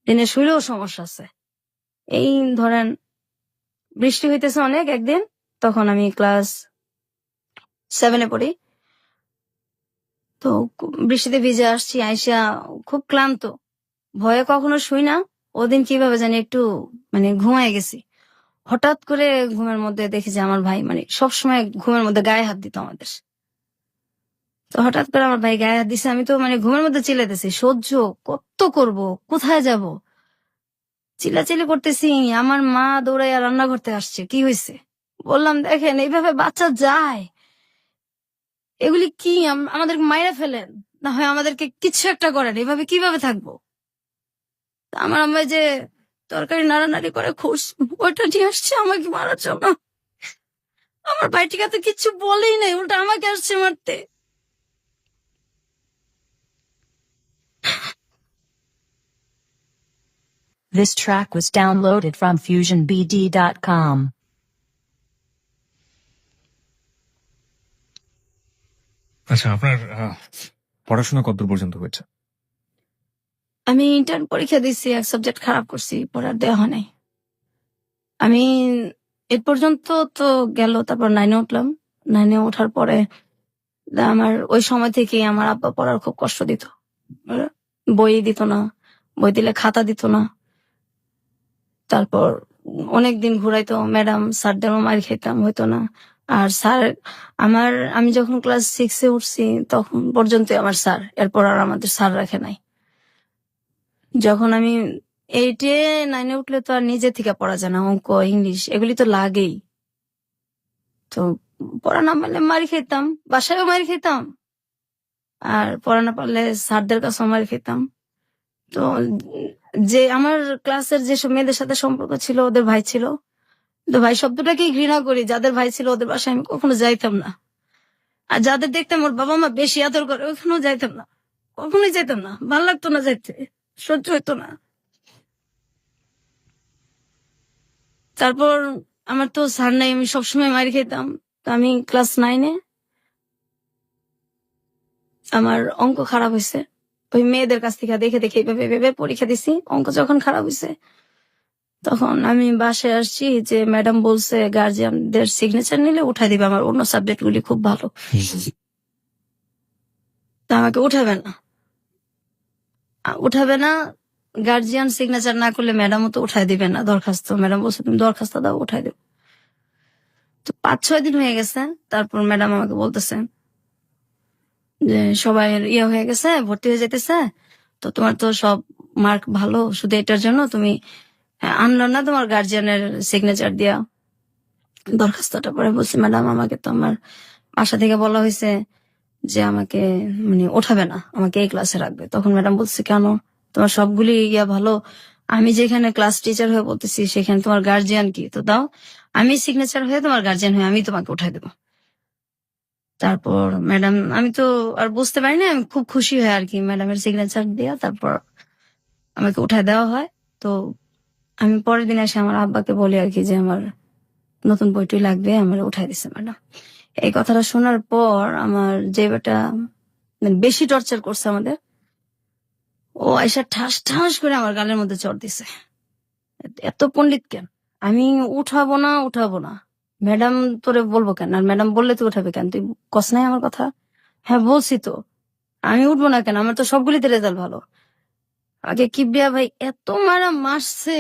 দিনে শুইলেও সমস্যা আছে। এই ধরেন বৃষ্টি হইতেছে অনেক একদিন, তখন আমি ক্লাস 7-এ পড়ি। তো বৃষ্টিতে ভিজে আসছি, আইসা খুব ক্লান্ত, ভয়ে কখনো শুই না। ওদিন কিভাবে জানি একটু মানে ঘুমায় গেছি। হঠাৎ করে ঘুমের মধ্যে দেখি যে আমার ভাই মানে সবসময় ঘুমের মধ্যে গায়ে হাত দিত আমাদের। তো হঠাৎ করে আমার ভাই গায়ে হাত দিছে, আমি তো মানে ঘুমের মধ্যে চিল্লাইতেছি, সহ্য কত করব, কোথায় যাব, চিল্লাচিল্লি করতেছি। আমার মা দৌড়াইয়া রান্না করতে আসছে, কি হয়েছে বললাম, দেখেন এইভাবে বাচ্চা যায়, এগুলি কি আমাদের মাইরা ফেলেন, না হয় আমাদেরকে কিছু একটা করেন, এভাবে কিভাবে থাকবো। তা আমার আম্মা যে তরকারি নাড়ানাড়ি করে খুশ ওইটা নিয়ে আসছে আমাকে মারার জন্য। আমার ভাইটিকে তো কিচ্ছু বলেই নাই, উল্টা আমাকে আসছে মারতে। This track was downloaded from FusionBD.com. আচ্ছা, আপনার পড়াশোনা কতদূর পর্যন্ত হয়েছে? আমি ইন্টার্ন পরীক্ষা দিচ্ছি, এক সাবজেক্ট খারাপ করছি, পড়ার দেওয়া হয় নাই। আমি এ পর্যন্ত তো গেল, তারপর 9-এ উঠলাম। 9-এ ওঠার পরে আমার ওই সময় থেকে আমার আব্বা পড়ার খুব কষ্ট দিত। বই দিত না, বই দিলে খাতা দিত না। তারপর অনেকদিন ঘুরাইতো, ম্যাডাম স্যারদেরও মার খেতাম, হইতো না। আর স্যার আমি যখন ক্লাস 6-এ উঠছি তখন পর্যন্ত আমার স্যার, এরপর আর আমাদের স্যার রাখে নাই। যখন আমি 8-এ 9-এ উঠলে তো আর নিজে থেকে পড়া যায় না, অঙ্ক ইংলিশ এগুলি তো লাগেই। তো পড়া না পারলে মারি খেতাম, বাসায়ও মারি খেতাম, আর পড়া না পারলে স্যারদের কাছেও মারি খেতাম। তো যে আমার ক্লাসের যেসব মেয়েদের সাথে সম্পর্ক ছিল, ওদের ভাই ছিল। তো ভাই শব্দটাকেই ঘৃণা করি, যাদের ভাই ছিল ওদের বাসায় আমি কখনো যাইতাম না। আর যাদের দেখতাম ওর বাবা মা বেশি আদর করে, ওখানেও যাইতাম না, কখনোই যাইতাম না, ভাল লাগতো না যাইতে, সহ্য হইতো না। তারপর আমার তো স্যার নাই, আমি সবসময় মার খেতাম। তো আমি ক্লাস 9-এ আমার অঙ্ক খারাপ হয়েছে, ওই মেয়েদের কাছ থেকে দেখে দেখে এইভাবে ভেবে পরীক্ষা দিছি। অঙ্ক যখন খারাপ হয়েছে তখন আমি বাসায় আসছি, যে ম্যাডাম বলছে গার্জিয়ানদের সিগনেচার নিলে উঠাই দিবে, আমার অন্য সাবজেক্ট গুলি খুব ভালো, তা আমাকে উঠাবে না। গার্জিয়ান সিগনেচার না করলে ম্যাডামও তো উঠাই দিবে না দরখাস্ত। ম্যাডাম বলছে তুমি দরখাস্ত দাও, উঠাই দেব। তো 5-6 দিন হয়ে গেছে, তারপর ম্যাডাম আমাকে বলতেছে যে সবাই ইয়ে হয়ে গেছে, ভর্তি হয়ে যেতেছে, তো তোমার তো সব মার্ক ভালো, শুধু এটার জন্য তুমি আনলো না তোমার গার্জিয়ানের সিগনেচার দিয়া দরখাস্তটা। পরে বলছি ম্যাডাম আমাকে তো আমার বাসা থেকে বলা হয়েছে যে আমাকে মানে ওঠাবে না, আমাকে এই ক্লাসে রাখবে। তখন ম্যাডাম বলছে কেন, তোমার সবগুলি ইয়া ভালো, আমি যেখানে ক্লাস টিচার হয়ে বলতেছি সেখানে তোমার গার্জিয়ান কি, তো দাও আমি সিগনেচার হয়ে তোমার গার্জিয়ান হয়ে আমি তোমাকে উঠাই দেবো। তারপর ম্যাডাম, আমি তো আর বুঝতে পারি না, আমি খুব খুশি হয়ে আর কি ম্যাডামের সিগনেচার দেওয়া, তারপর আমাকে উঠায় দেওয়া হয়। তো আমি পরের দিন এসে আমার আব্বাকে বলি আর কি যে আমার নতুন বইটি লাগবে, আমার উঠাই দিছে ম্যাডাম। এই কথাটা শোনার পর আমার যে বেটা মানে বেশি টর্চার করছে আমাদের, ও এসে ঠাস ঠাস করে আমার গালের মধ্যে চড় দিছে। এত পণ্ডিত কেন, আমি উঠাবো না। ম্যাডাম তোরে বলবো কেন, আর ম্যাডাম বললে তুই উঠাবে কেন, তুই কস নাই আমার কথা। হ্যাঁ বলছি তো, আমি উঠবো না কেন, আমার তো সবগুলিতে রেজাল্ট ভালো। আগে কিবরিয়া ভাই এত মারা মারছে,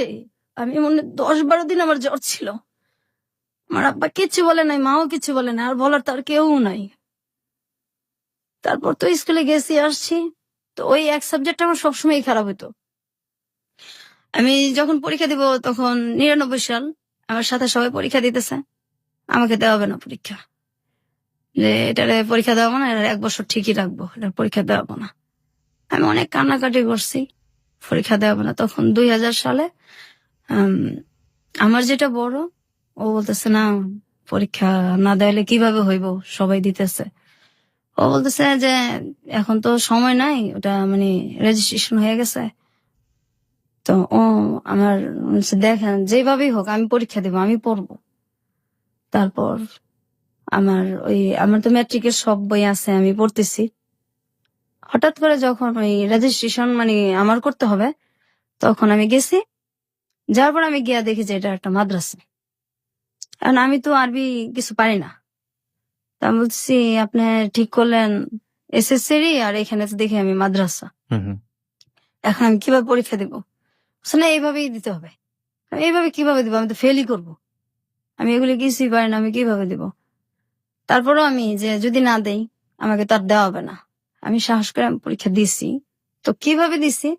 আমি মনে 10-12 দিন আমার জ্বর ছিল। আমার আব্বা কিচ্ছু বলে নাই, মাও কিছু বলে নাই, আর বলার তার কেউ নাই। তারপর তো স্কুলে গেছি আসছি, তো ওই এক সাবজেক্ট আমার সবসময় খারাপ হতো। আমি যখন পরীক্ষা দিব তখন 99 সাল, আমার সাথে সবাই পরীক্ষা দিতেছে। আমাকে দেওয়া হবে না পরীক্ষা, যে এটারে পরীক্ষা দেওয়া না, এটা 1 বছর ঠিকই রাখবো, এটার পরীক্ষা দেওয়াবো না। আমি অনেক কান্নাকাটি করছি, পরীক্ষা দেওয়াবো না। তখন 2000 সালে আম, আমার যেটা বড়, ও বলতেছে না, পরীক্ষা না দেওয়ালে কিভাবে হইব, সবাই দিতেছে। ও বলতেছে যে এখন তো সময় নাই, ওটা মানে রেজিস্ট্রেশন হয়ে গেছে। তো ও আমার বলছে, দেখেন যেভাবেই হোক আমি পরীক্ষা দেবো, আমি পড়বো। তারপর আমার তো ম্যাট্রিকের সব বই আছে, আমি পড়তেছি। হঠাৎ করে যখন ওই রেজিস্ট্রেশন মানে আমার করতে হবে, তখন আমি গেছি। যার পর আমি গিয়া দেখি যে এটা একটা মাদ্রাসা। কারণ আমি তো আরবি কিছু পারি না। তা আমি বলছি, আপনি ঠিক করলেন এসএসসি আর এখানে তো দেখি আমি মাদ্রাসা, এখন আমি কিভাবে পরীক্ষা দিব? বলছে, না এইভাবেই দিতে হবে। আমি এইভাবে কিভাবে দিব, আমি তো ফেলই করব, আমি এগুলি কিছুই পারি না, আমি কিভাবে দিব? তারপরও আমি যে যদি না দেই আমাকে তো আর দেওয়া হবে না, আমি সাহস করে আমি পরীক্ষা দিছি। তো কিভাবে দিছি,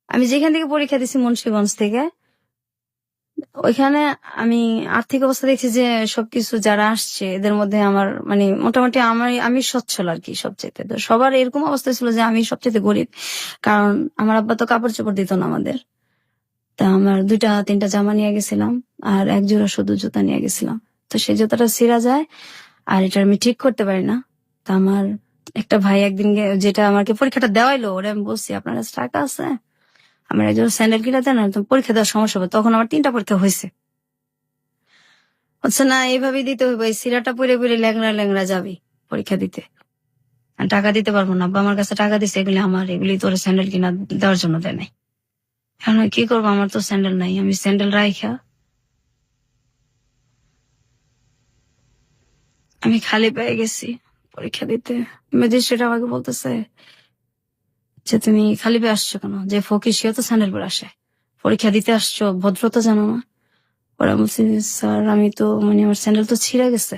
আমি যেখান থেকে পরীক্ষা দিছি মুন্সিগঞ্জ থেকে, ওইখানে আমি আর্থিক অবস্থা দেখছি যে সবকিছু যারা আসছে এদের মধ্যে আমার মানে মোটামুটি আমি সচ্ছল আর কি সবচেয়ে। তো সবার এরকম অবস্থা ছিল যে আমি সবচেয়ে গরিব, কারণ আমার আব্বা তো কাপড় চোপড় দিত না আমাদের। তা আমার 2-3টা জামা নিয়ে গেছিলাম আর 1 জোড়া শুধু জুতা নিয়ে গেছিলাম। তো সেই জুতাটা ছিঁড়া যায় আর এটা আমি ঠিক করতে পারি না। তা আমার একটা ভাই একদিন যেটা আমাকে পরীক্ষাটা দেওয়াইলো, ওরে আমি বলছি, আপনার কাছে টাকা আছে, আমার একজন স্যান্ডেল কিনে দেন, আর পরীক্ষা দেওয়ার সমস্যা হবে। তখন আমার 3টা পরীক্ষা হয়েছে। আচ্ছা না, এইভাবেই দিতে হইব, এই সিরাটা পরে পরে ল্যাংড়া ল্যাংড়া যাবি পরীক্ষা দিতে, আর টাকা দিতে পারবো না। আব্বা আমার কাছে টাকা দিছে, এগুলি তোর স্যান্ডেল কিনা দেওয়ার জন্য দেয় নাই। এখন আমি কি করবো, আমার তো স্যান্ডেল নাই। আমি স্যান্ডেল রাইখা আমি খালি পেয়ে গেছি পরীক্ষা দিতে। ম্যাজিস্ট্রেট আমাকে বলতেছে যে তুমি খালি পেয়ে আসছো কেন, যে ফকির সেও তো স্যান্ডেল পরে আসে, পরীক্ষা দিতে আসছো, ভদ্রতা জানো না? ওরা বলছে, স্যার আমি তো মানে আমার স্যান্ডেল তো ছিঁড়ে গেছে,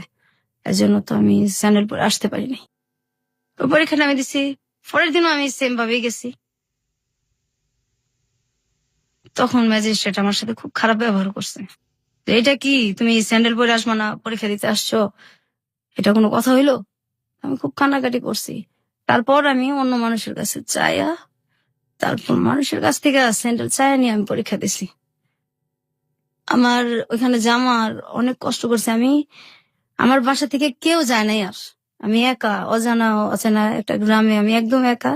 এর জন্য তো আমি স্যান্ডেল পরে আসতে পারিনি। তো পরীক্ষাটা আমি দিছি, পরের দিনও আমি সেম ভাবেই গেছি। তখন ম্যাজিস্ট্রেট আমার সাথে খুব খারাপ ব্যবহার করছে, যে এটা কি তুমি স্যান্ডেল পরে আসবা না, পরীক্ষা দিতে আসছো, এটা কোনো কথা হইলো? আমি খুব কান্নাকাটি করছি। তারপর আমি অন্য মানুষের কাছে চাইয়া, তারপর মানুষের কাছ থেকে স্যান্ডেল চাইয়া নিয়ে আমি পরীক্ষা দিছি। আমার ওইখানে জামার অনেক কষ্ট করছে আমি। আমার বাসা থেকে কেউ যায় নাই, আর আমি একা, অজানা অচেনা একটা গ্রামে আমি একদম একা,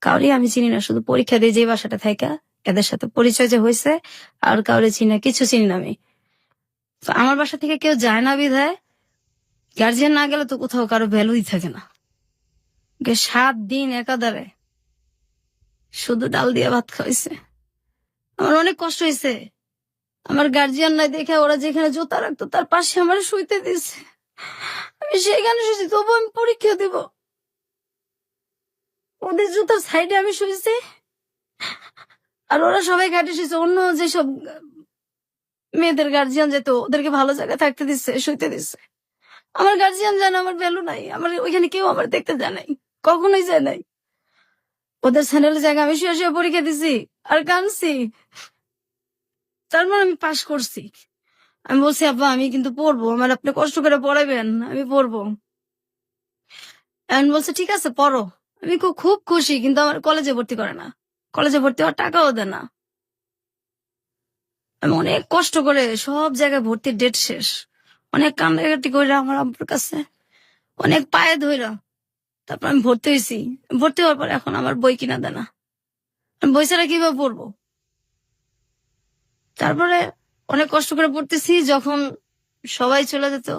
কাউরে আমি চিনি না, শুধু পরীক্ষা দিয়ে যে বাসাটা থাকা এদের সাথে পরিচয় যে হয়েছে, আর কাউরে চিনি না, কিছু চিনি না আমি। তো আমার বাসা থেকে কেউ যায় না বিধায় গার্জিয়ান না গেলে তো কোথাও কারো ভ্যালুই থাকে না। 7 দিন একাধারে শুধু ডাল দিয়ে ভাত খাইছে, আমার অনেক কষ্ট হয়েছে। আমার গার্জিয়ান নাই দেখে ওরা যেখানে জুতা রাখতো তার পাশে আমার শুইতে দিছে, আমি সেখানে শুয়েছি, তবু আমি পরীক্ষা দিব। ওদের জুতার সাইডে আমি শুয়েছি, আর ওরা সবাই ঘাটে শুয়েছে। অন্য যেসব মেয়েদের গার্জিয়ান যেত ওদেরকে ভালো জায়গায় থাকতে দিচ্ছে, শুইতে দিচ্ছে। আমার গার্জিয়ান জানে আমার ভ্যালু নাই, আমার ওইখানে কেউ আমার দেখতে যায় নাই, কখনোই যায় নাই। ওদের স্যান্ডেলের জায়গায় আমি শুয়ে শুয়ে পরীক্ষা দিছি আর কাঁদছি। তারপর আমি পাশ করছি। আমি বলছি, আব্বা আমি কিন্তু পড়বো, আমার আপনি কষ্ট করে পড়াবেন, আমি পড়বো। এখন বলছে ঠিক আছে পড়ো। আমি খুব খুশি, কিন্তু আমার কলেজে ভর্তি করে না, কলেজে ভর্তি হওয়ার টাকাও দেয় না। আমি অনেক কষ্ট করে সব জায়গায় ভর্তির ডেট শেষ, অনেক কান্নাকাটি করে আমার আব্বুর কাছে, অনেক পায়ে ধইরা তারপর আমি ভর্তি হয়েছি। ভর্তি হওয়ার পর এখন আমার বই কিনা দেয় না, আমি বই ছাড়া কিভাবে পড়বো? তারপরে অনেক কষ্ট করে পড়তেছি, যখন সবাই চলে যেত,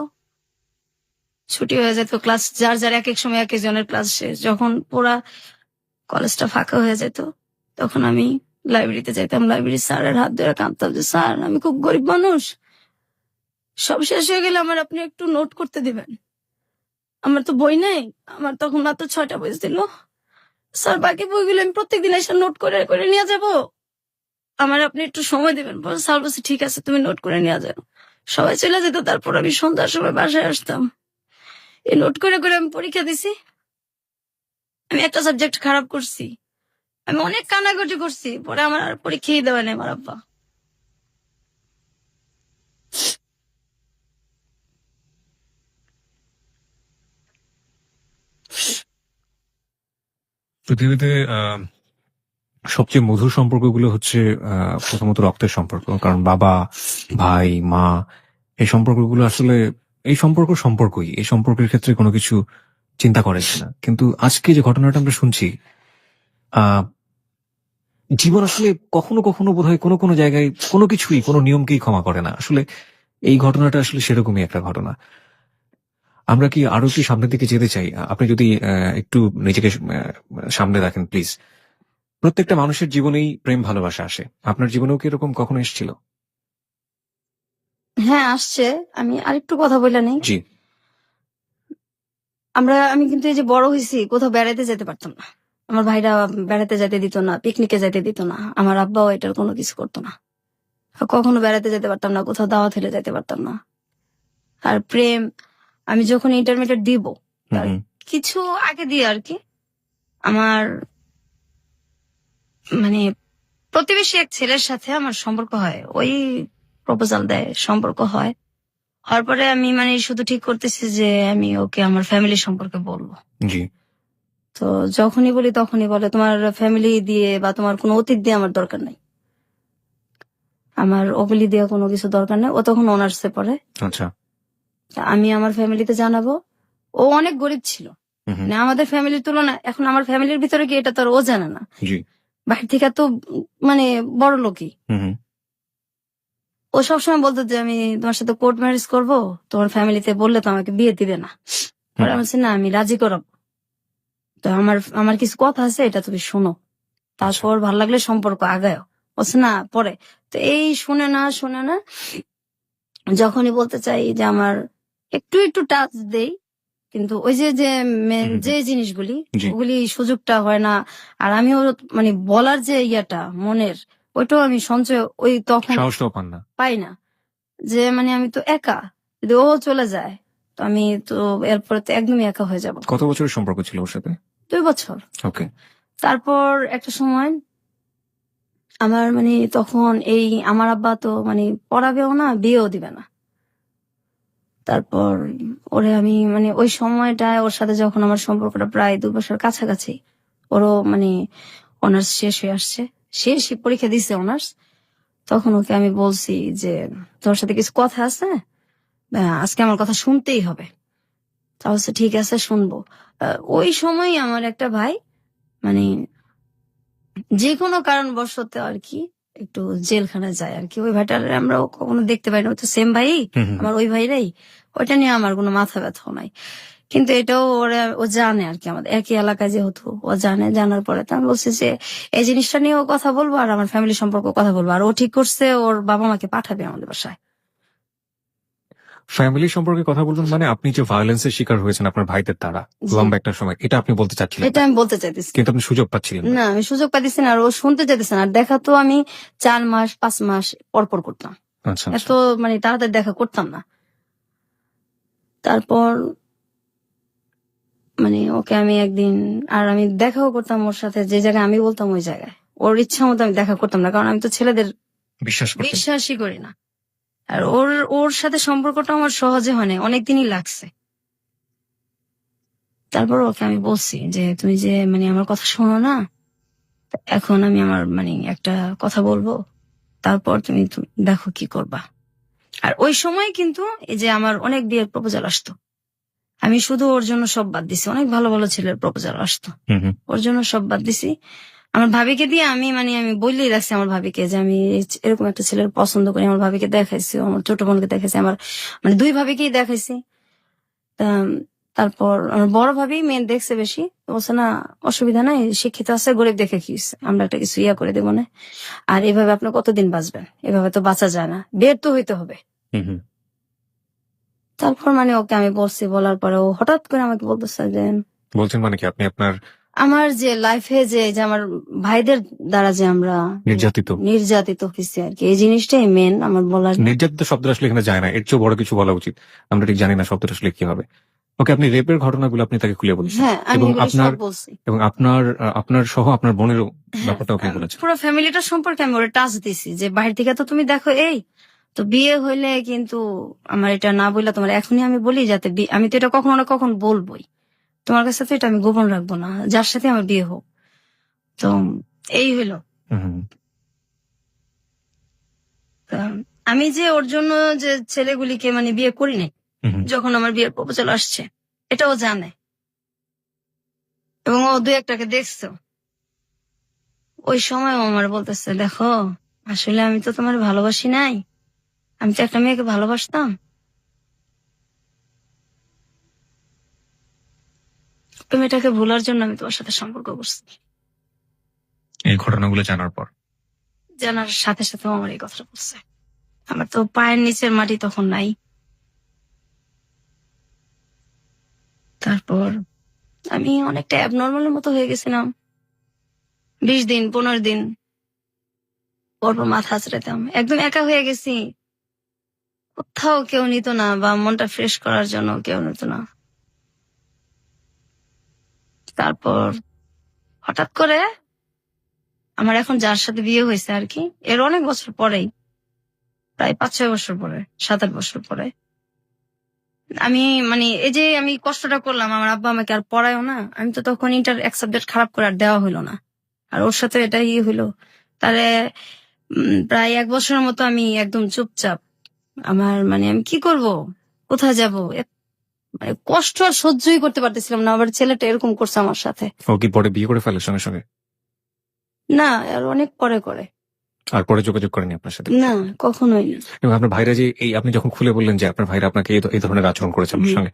ছুটি হয়ে যেত, ক্লাস যার যার এক এক সময় এক একজনের ক্লাস শেষ, যখন পুরা কলেজটা ফাঁকা হয়ে যেত, তখন আমি লাইব্রেরিতে যাইতাম। লাইব্রেরির স্যারের হাত ধরে কাঁদতাম যে স্যার আমি খুব গরিব মানুষ, সব শেষ হয়ে গেলে আমার আপনি একটু নোট করতে দিবেন, আমার তো বই নেই। আমার তখন মাত্র 6টা বই ছিল। স্যার বাকি বইগুলো আমি প্রত্যেকদিন এসে নোট করে করে নিয়ে যাব, আমার আপনি একটু সময় দিবেন। স্যার বলছে ঠিক আছে তুমি নোট করে নিয়ে যাও। সবাই চলে যেত, তারপর আমি সন্ধ্যার সময় বাসায় আসতাম, এই নোট করে করে আমি পরীক্ষা দিছি। আমি একটা সাবজেক্ট খারাপ করছি, আমি অনেক কানাকাটি করছি, পরে আমার আর পরীক্ষাই দেওয়া নেই আমার আব্বা। পৃথিবীতে সবচেয়ে মধুর সম্পর্কগুলো হচ্ছে প্রথমত রক্তের সম্পর্ক, কারণ বাবা, ভাই, মা, এই সম্পর্কগুলো আসলে এই সম্পর্কই এই সম্পর্কের ক্ষেত্রে কোনো কিছু চিন্তা করে না। কিন্তু আজকে যে ঘটনাটা আমরা শুনছি, আহ জীবন আসলে কখনো কখনো বোধহয় কোনো কোনো জায়গায় কোনো কিছুই কোনো নিয়মকেই ক্ষমা করে না। আসলে এই ঘটনাটা আসলে সেরকমই একটা ঘটনা। আমরা কি আরো কি সামনের দিকে যেতে চাই? আপনি যদি একটু নিজেকে সামনে রাখেন প্লিজ। প্রত্যেকটা মানুষের জীবনেই প্রেম ভালোবাসা আসে। আপনার জীবনেও কি এরকম কখনো এসেছিল? হ্যাঁ, আসছে। আমি আরেকটু কথা বলে নেই। জি। আমি কিন্তু এই যে বড় হয়েছি, কোথাও বেড়াইতে যেতে পারতাম না। আমার ভাইরা বেড়াতে যেতে দিত না, পিকনিকে যেতে দিত না। আমার আব্বাও এটার কোনো কিছু করতো না। কখনো বেড়াতে যেতে পারতাম না, কোথাও দাওয়াত হলে যেতে পারতাম না। আর প্রেম, আমি যখন ইন্টারমিডিয়েট দিব, হুম তার হুম। কিছু আগে দিয়ে আর কি, আমার মানে প্রতিবেশী এক ছেলের সাথে আমার সম্পর্ক হয়। ওই প্রপোজাল দেয়, সম্পর্ক হয়। হওয়ার পরে আমি শুধু ঠিক করতেছি যে আমি ওকে আমার ফ্যামিলি সম্পর্কে বলবো। জি। তো যখনই বলি তখনই বলে তোমার ফ্যামিলি দিয়ে বা তোমার কোনো অতীত দিয়ে আমার দরকার নাই, আমার ওগুলি দিয়ে কোনো কিছু দরকার নেই। ও তখন অনার্সে পড়ে। আচ্ছা। তা আমি আমার ফ্যামিলিতে জানাবো। ও অনেক গরিব ছিল, হুম হুম। আমাদের ফ্যামিলির তুলনায়। এখন আমার ফ্যামিলির ভিতরে কি এটা তো আর ও জানে না, জি। বাইরে থেকে তো বড় লোকই। হুম হুম। ও সবসময় বলতো যে আমি তোমার সাথে কোর্ট ম্যারেজ করবো, তোমার ফ্যামিলিতে বললে তো আমাকে বিয়ে দিবে না। পরে আমি বলছি, না, আমি রাজি করাবো। তো আমার আমার কিছু কথা আছে, এটা তুমি শোনো, তারপর ভালো লাগলে সম্পর্ক আগায়। বলছে না, পরে। তো এই শুনে না যখনই বলতে চাই যে আমার একটু একটু টাচ দেই, কিন্তু ওই যে জিনিসগুলি, জি। ওগুলি সুযোগটা হয় না। আর আমিও বলার যে ইয়াটা মনের, ওইটাও আমি সঞ্চয় ওই তখন সাহসটাও পান না। পাই না। যে আমি তো একা, যদি ও চলে যায় তো আমি তো এরপরে তো একদমই একা হয়ে যাব। কত বছরের সম্পর্ক ছিল ওর সাথে? 2 বছর। ওকে। তারপর একটা সময় আমার তখন এই আমার আব্বা তো পড়াবেও না, বিয়েও দিবে না। তারপর ওরে আমি ওই সময়টায় ওর সাথে যখন আমার সম্পর্কটা প্রায় 2 বছর কাছাকাছি, ওরও অনার্স শেষ হয়ে আসছে, শেষ পরীক্ষা দিছে অনার্স। তখন ওকে আমি বলছি যে তোর সাথে কিছু কথা আছে, আজকে আমার কথা শুনতেই হবে। তাহলে ঠিক আছে, শুনবো। ওই সময় আমার একটা ভাই যে কোনো কারণবশত আর কি একটু জেলখানায় যায় আর কি। ওই ভাইটার আমরা কখনো দেখতে পাই না, ওই তো সেম ভাই, হুম হুম। আমার ওই ভাইরাই। ওইটা নিয়ে আমার কোনো মাথা ব্যথাও নাই, কিন্তু এটাও ও জানে আর কি, আমাদের একই এলাকায় যেহেতু ও জানে। জানার পরে তো আমি বলছি যে এই জিনিসটা নিয়েও কথা বলবো আর আমার ফ্যামিলি সম্পর্কে কথা বলবো। আর ও ঠিক করছে, ওর বাবা মাকে পাঠাবে আমাদের বাসায়। ফ্যামিলি সম্পর্কে কথা বলবেন মানে আপনি যে ভায়োলেন্সের শিকার হয়েছেন আপনার ভাইদের দ্বারা জি। লম্বা একটা সময়, এটা আপনি বলতে চাচ্ছিলেন এটা না? আমি বলতে চাইতেছি। কিন্তু আপনি সুযোগ পাচ্ছিলেন না। না, আমি সুযোগ পাইতেছি না, আর ও শুনতে চাইতেছে না। আর দেখা তো আমি 4 মাস 5 মাস পর পর করতাম, আচ্ছা এত আচ্ছা। তাড়াতাড়ি দেখা করতাম না। তারপর ওকে আমি একদিন, আর আমি দেখাও করতাম ওর সাথে, যে জায়গায় আমি বলতাম ওই জায়গায়। ওর ইচ্ছা মতো আমি দেখা করতাম না, কারণ আমি তো ছেলেদের বিশ্বাস করতেন? বিশ্বাসই করি না। আর ওর সাথে সম্পর্কটা আমার সহজে হয় না, অনেকদিনই লাগছে। তারপর ওকে আমি বলছি যে তুমি যে আমার কথা শোনো না, এখন আমি আমার একটা কথা বলবো, তারপর তুমি দেখো কি করবা। আর ওই সময় কিন্তু এই যে আমার অনেক বিয়ের প্রপোজাল আসতো, আমি শুধু ওর জন্য সব বাদ দিছি। অনেক ভালো ভালো ছেলের প্রপোজাল আসতো, হুম হুম। ওর জন্য সব বাদ দিছি। আমার ভাবিকে দিয়ে আমি বললেই রাখছি আমার ভাবিকে যে আমি এরকম একটা ছেলের পছন্দ করি। আমার ভাবিকে দেখাইছি, আমার ছোট বোনকে দেখাইছি, আমার 2 ভাবিকেই দেখাইছি। তারপর আমার বড় ভাবি মেয়ে দেখছে বেশি, বলছে না অসুবিধা নাই, শিক্ষিত আছে, গরিব দেখে কি হইছে, আমরা একটা কিছু করে দেবো না। আর এভাবে আপনি কতদিন বাঁচবেন, এভাবে তো বাঁচা যায় না, বের তো হইতে হবে। হুম হুম। তারপর ওকে আমি বলছি, বলার পরে ও হঠাৎ করে আমাকে বলতেছে যে বলছেন মানে কি আপনি আপনার আমার যে লাইফে যে আমার ভাইদের দ্বারা যে আমরা নির্যাতিত হয়েছি আর কি, এই জিনিসটাই মেন আমার বলার। নির্যাতিত শব্দটা আসলে এখানে যায় না, এর চেয়ে বড় কিছু বলা উচিত। আমরা ঠিক জানি না শব্দটা আসলে কি হবে। ওকে, আপনি রেপের ঘটনাগুলো আপনি তাকে খুলে বলছেন। হ্যাঁ, আমি এবং এগুলি আপনার সব বলছি। এবং আপনার সহ আপনার বোনেরও ব্যাপারটা ওকে বলেছেন। পুরো ফ্যামিলিটা সম্পর্কে আমি ওরা টাচ দিছি যে বাইরে থেকে তো তুমি দেখো, এই তো বিয়ে হইলে কিন্তু আমার এটা না বললে তোমার এখনই আমি বলি, যাতে আমি তো এটা কখনো না কখন বলবোই, তোমার কাছে তো এটা আমি গোপন রাখবো না, যার সাথে আমার বিয়ে হোক। তো এই হইলো। হুম। তা আমি যে ওর জন্য যে ছেলেগুলিকে মানে বিয়ে করি নাই, হুম। যখন আমার বিয়ের প্রপোজাল আসছে এটাও জানে, এবং ও দু একটাকে দেখছো। ওই সময় ও আমার বলতেছে, দেখো আসলে আমি তো তোমার ভালোবাসি নাই, আমি তো একটা মেয়েকে ভালোবাসতাম। ওই মেয়েটাকে ভোলার জন্য আমি তোমার সাথে সম্পর্ক করছি। এই ঘটনাগুলো জানার পর জানার সাথে সাথে আমার এই কথাটা বলছে। আমার তো পায়ের নিচের মাটি তখন নাই। তারপর আমি অনেকটা অ্যাবনর্মালের মতো হয়ে গেছিলাম। 20 দিন 15 দিন পরপর মাথা আঁচড়াতাম, একদম একা হয়ে গেছি। কোথাও কেউ নিত না, বা মনটা ফ্রেশ করার জন্য কেউ নিত না। তারপর হঠাৎ করে আমার এখন যার সাথে বিয়ে হয়েছে আর কি, এর অনেক বছর পরেই, প্রায় 5-6 বছর পরে, 7-8 বছর পরে, আমি মানে এই যে আমি কষ্টটা করলাম, আমার আব্বা আমাকে আর পড়ায়ও না, আমি তো তখন ইন্টার এক সাবজেক্ট খারাপ করে আর দেওয়া হইলো না, আর ওর সাথে এটা হইলো। তাহলে প্রায় 1 বছরের মতো আমি একদম চুপচাপ। আমার মানে আমি কি করব, কোথায় যাব, মানে কষ্ট আর সহ্যই করতে পারতেছিলাম না। আবার ছেলেটা এরকম করছে আমার সাথে। ও কি পরে বিয়ে করে ফেলে সঙ্গে সঙ্গে? না, আর অনেক পরে করে। আর পরে যোগাযোগ করেনি আপনার সাথে? না, কখনোই না। এবং আপনার ভাইরা যে এই আপনি যখন খুলে বললেন যে আপনার ভাইরা আপনাকে এই ধরনের আচরণ করেছে আপনার সঙ্গে,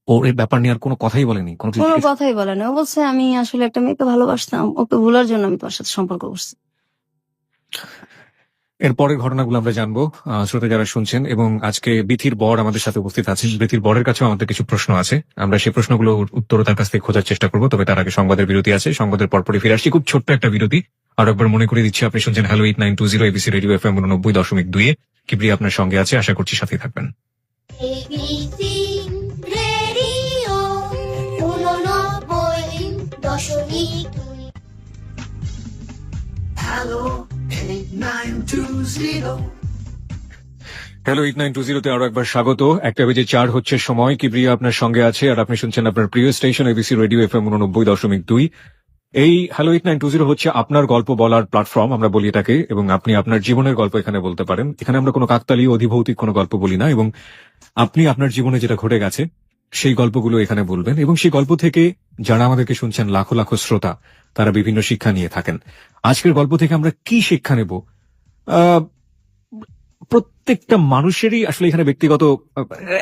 ওর এই ব্যাপার নিয়ে আর কোনো কথাই বলেনি? কোনো কিছু কোনো জিজ্ঞেস- কথাই বলে না। ও বলছে আমি আসলে একটা মেয়েকে ভালোবাসতাম, ওকে ভোলার জন্য আমি তোমার সাথে সম্পর্ক করছি। এর পরের ঘটনাগুলো আমরা জানবো শ্রোতা যারা শুনছেন। এবং আজকে বিথির বর আমাদের সাথে উপস্থিত আছেন। বিথির বরের কাছেও আমাদের কিছু প্রশ্ন আছে, আমরা সেই প্রশ্নগুলো উত্তর তার কাছ থেকে খোঁজার চেষ্টা করবো। তবে তার আগে সংবাদের বিরতি আছে, সংবাদের পরপরই ফিরে আসছি। খুব ছোট্ট একটা বিরতি। আর একবার মনে করে দিচ্ছি, আপনি শুনছেন hello 8920 ABC radio FM 89.2। Kibria আপনার সঙ্গে আছে, আশা করছি সাথে থাকবেন। ABC radio 89.2। হ্যালো 8920 আরো একবার স্বাগত। 1:04 হচ্ছে সময়। কিবরিয়া আপনার সঙ্গে আছে, আর আপনি শুনছেন আপনার প্রিয় স্টেশন এবিসি রেডিও FM 89.2। এই হ্যালো 8920 হচ্ছে আপনার গল্প বলার প্ল্যাটফর্ম, আমরা বলি এটাকে। এবং আপনি আপনার জীবনের গল্প এখানে বলতে পারেন। এখানে আমরা কোনো কাকতালীয় অধিভৌতিক কোনো গল্প বলি না, এবং আপনি আপনার জীবনে যেটা ঘটে গেছে সেই গল্পগুলো এখানে বলবেন। এবং সেই গল্প থেকে যারা আমাদেরকে শুনছেন, লাখো লাখো শ্রোতা, তারা বিভিন্ন শিক্ষা নিয়ে থাকেন। আজকের গল্প থেকে আমরা কি শিক্ষা নেব? প্রত্যেকটা মানুষেরই আসলে এখানে ব্যক্তিগত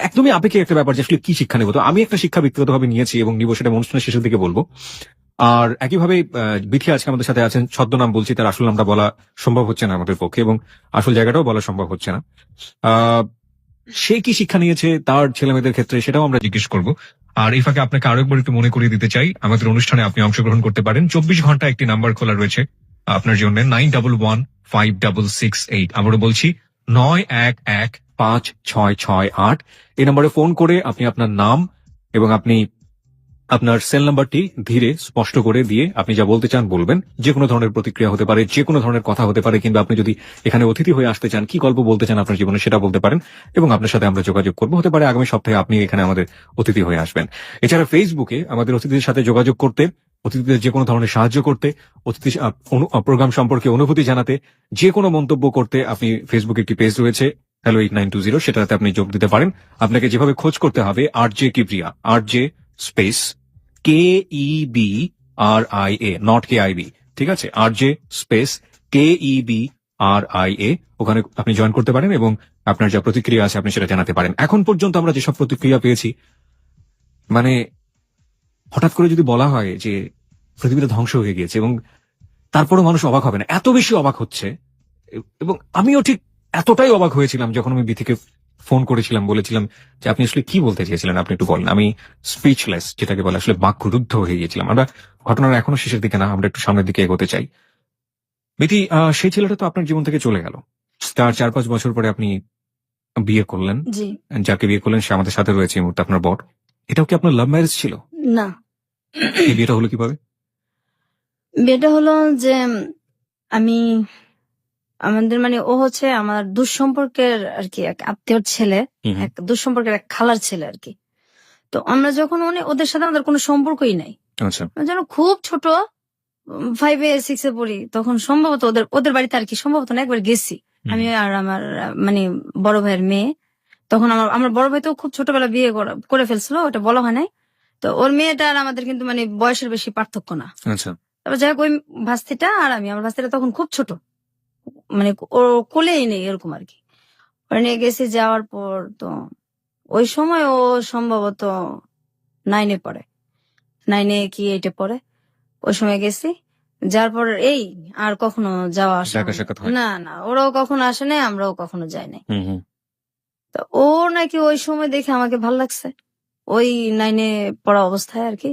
একদমই আপেক্ষিক একটা ব্যাপার যে আসলে কি শিক্ষা নেব। তো আমি একটা শিক্ষা ব্যক্তিগতভাবে নিয়েছি এবং নিব, সেটা অনুষ্ঠানের শেষের দিকে বলবো। আর একইভাবে বিথি আজকে আমাদের সাথে আছেন। ছদ্মনাম বলছি, তার আসল নামটা বলা সম্ভব হচ্ছে না আমাদের পক্ষে, এবং আসল জায়গাটাও বলা সম্ভব হচ্ছে না। সে কি শিক্ষা নিয়েছে তার ছেলে মেয়েদের ক্ষেত্রে, সেটাও আমরা জিজ্ঞেস করব। আর এই ফাঁকে আপনাকে আরো একবার একটু মনে করিয়ে দিতে চাই, আমাদের অনুষ্ঠানে আপনি অংশগ্রহণ করতে পারেন। 24 ঘন্টা একটি নাম্বার খোলা রয়েছে আপনার জন্য, 91156668। আবারও বলছি 91156668। এই নম্বরে ফোন করে আপনি আপনার নাম এবং আপনি আপনার সেল নাম্বারটি ধীরে স্পষ্ট করে দিয়ে আপনি যা বলতে চান বলবেন। যে কোনো ধরনের প্রতিক্রিয়া হতে পারে, যে কোনো ধরনের কথা হতে পারে, কিংবা আপনি যদি এখানে অতিথি হয়ে আসতে চান, কি গল্প বলতে চান আপনার জীবনে, সেটা বলতে পারেন এবং আপনার সাথে আমরা যোগাযোগ করবো। হতে পারে আগামী সপ্তাহে আপনি এখানে আমাদের অতিথি হয়ে আসবেন। এছাড়া ফেসবুকে আমাদের অতিথিদের সাথে যোগাযোগ করতে, অতিথিদের যে কোনো ধরনের সাহায্য করতে, অতিথি প্রোগ্রাম সম্পর্কে অনুভূতি জানাতে, যে কোনো মন্তব্য করতে, আপনি ফেসবুকে একটি পেজ রয়েছে হ্যালো 8920, সেটাতে আপনি যোগ দিতে পারেন। আপনাকে যেভাবে খোঁজ করতে হবে, RJ Kibria, RJ space KEBRIA, not KIB, ঠিক আছে? RJ স্পেস KEBRIA, ওখানে আপনি জয়েন করতে পারেন এবং আপনার যা প্রতিক্রিয়া আছে আপনি সেটা জানাতে পারেন। এখন পর্যন্ত আমরা যেসব প্রতিক্রিয়া পেয়েছি, মানে হঠাৎ করে যদি বলা হয় যে পৃথিবীটা ধ্বংস হয়ে গিয়েছে, এবং তারপরও মানুষ অবাক হবে না, এত বেশি অবাক হচ্ছে। এবং আমিও ঠিক এতটাই অবাক হয়েছিলাম যখন আমি বিথিকে ফোন করেছিলাম, বলেছিলাম যে আপনি আসলে কি বলতে চেয়েছিলেন, আপনি একটু বলেন। আমি স্পিচলেস, যেটাকে বলে, আসলে বাকরুদ্ধ হয়ে গিয়েছিলাম। আমরা ঘটনার এখনো শেষের দিকে না, আমরা একটু সামনের দিকে এগোতে চাই। বিথি, সেই ছেলেটা তো আপনার জীবন থেকে চলে গেল, তার 4-5 বছর পরে আপনি বিয়ে করলেন। জি যাকে বিয়ে করলেন সে আমাদের সাথে রয়েছে এই মুহূর্তে, আপনার বর। এটাও কি আপনার লাভ ম্যারেজ ছিল? না, এই বিয়েটা হলো কিভাবে? বিয়েটা হলো যে আমি আমাদের মানে ও হচ্ছে আমার দুঃসম্পর্কের আর কি এক আত্মীয়র ছেলে, এক দুঃসম্পর্কের এক খালার ছেলে আর কি। তো আমরা যখন ওদের সাথে আমাদের কোনো সম্পর্কই নাই, আচ্ছা। যেন খুব ছোট, 5 এ 6 এ পড়ি, তখন সম্ভবত ওদের ওদের বাড়িতে আর কি সম্ভবত না একবার গেছি আমি আর আমার মানে বড় ভাইয়ের মেয়ে। তখন আমার আমার বড় ভাই তো খুব ছোটবেলা বিয়ে করে ফেলছিল, ওটা বলা হয় নাই। তো ওর মেয়েটা আর আমাদের কিন্তু মানে বয়সের বেশি পার্থক্য না। আচ্ছা। তারপর যাই হোক ওই ভাস্তিটা আর আমি, আমার ভাস্তিটা তখন খুব ছোট, মানে ও কোলেই নেই এরকম আর কি। ওরা নিয়ে গেছি, যাওয়ার পর তো ওই সময় ও সম্ভবত 9 এ পড়ে, 9 এ কি 8 এ পড়ে। ওই সময় গেছি, যার পর এই আর কখনো যাওয়া আসা দেখা হয়নি। সাক্ষাৎ হয়? না না, ওরাও কখনো আসে নাই, আমরাও কখনো যাই নাই। হুম হুম। তো ও নাকি ওই সময় দেখে আমাকে ভাল লাগছে, ওই 9 এ পড়া অবস্থায় আর কি,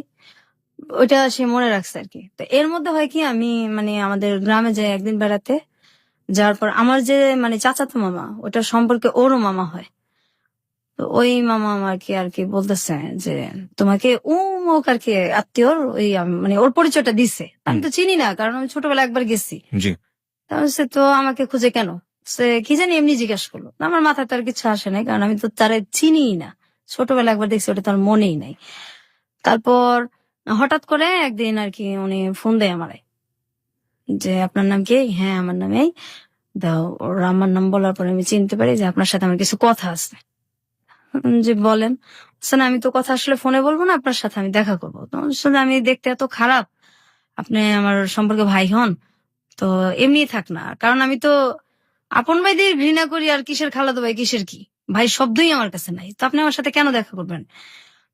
ওইটা সে মনে রাখছে আর কি। তো এর মধ্যে হয় কি, আমি মানে আমাদের গ্রামে যাই একদিন বেড়াতে, যাওয়ার পর আমার যে মানে চাচাতো মামা, ওটা সম্পর্কে ওরও মামা হয়। তো ওই মামা আমাকে আর কি বলতেছে যে তোমাকে উমুক আর কি আত্মীয়র ওই মানে ওর পরিচয়টা দিছে। আমি তো চিনি না, কারণ আমি ছোটবেলা একবার গেছি। জি। তাহলে সে তো আমাকে খুঁজে কেন, সে কি জানি এমনি জিজ্ঞাসা করলো। আমার মাথায় তার কিছু আসে নাই, কারণ আমি তো তারে চিনি না, ছোটবেলা একবার দেখছি, ওটা তার মনেই নাই। তারপর হঠাৎ করে একদিন আর কি উনি ফোন দেয় আমারে, যে আপনার নাম কি? হ্যাঁ আমার নাম এই দাও। ওর আমার নাম বলার পরে আমি চিনতে পারি যে আপনার সাথে আমার কিছু কথা আছে। যে বলেন। বলছে, না আমি তো কথা আসলে ফোনে বলবো না, আপনার সাথে আমি দেখা করবো। তো আসলে আমি দেখতে এত খারাপ, আপনি আমার সম্পর্কে ভাই হন তো এমনি থাক না, কারণ আমি তো আপন ভাই দিয়ে ঘৃণা করি, আর কিসের খালাতো ভাই কিসের কি, ভাই শব্দই আমার কাছে নাই, তো আপনি আমার সাথে কেন দেখা করবেন?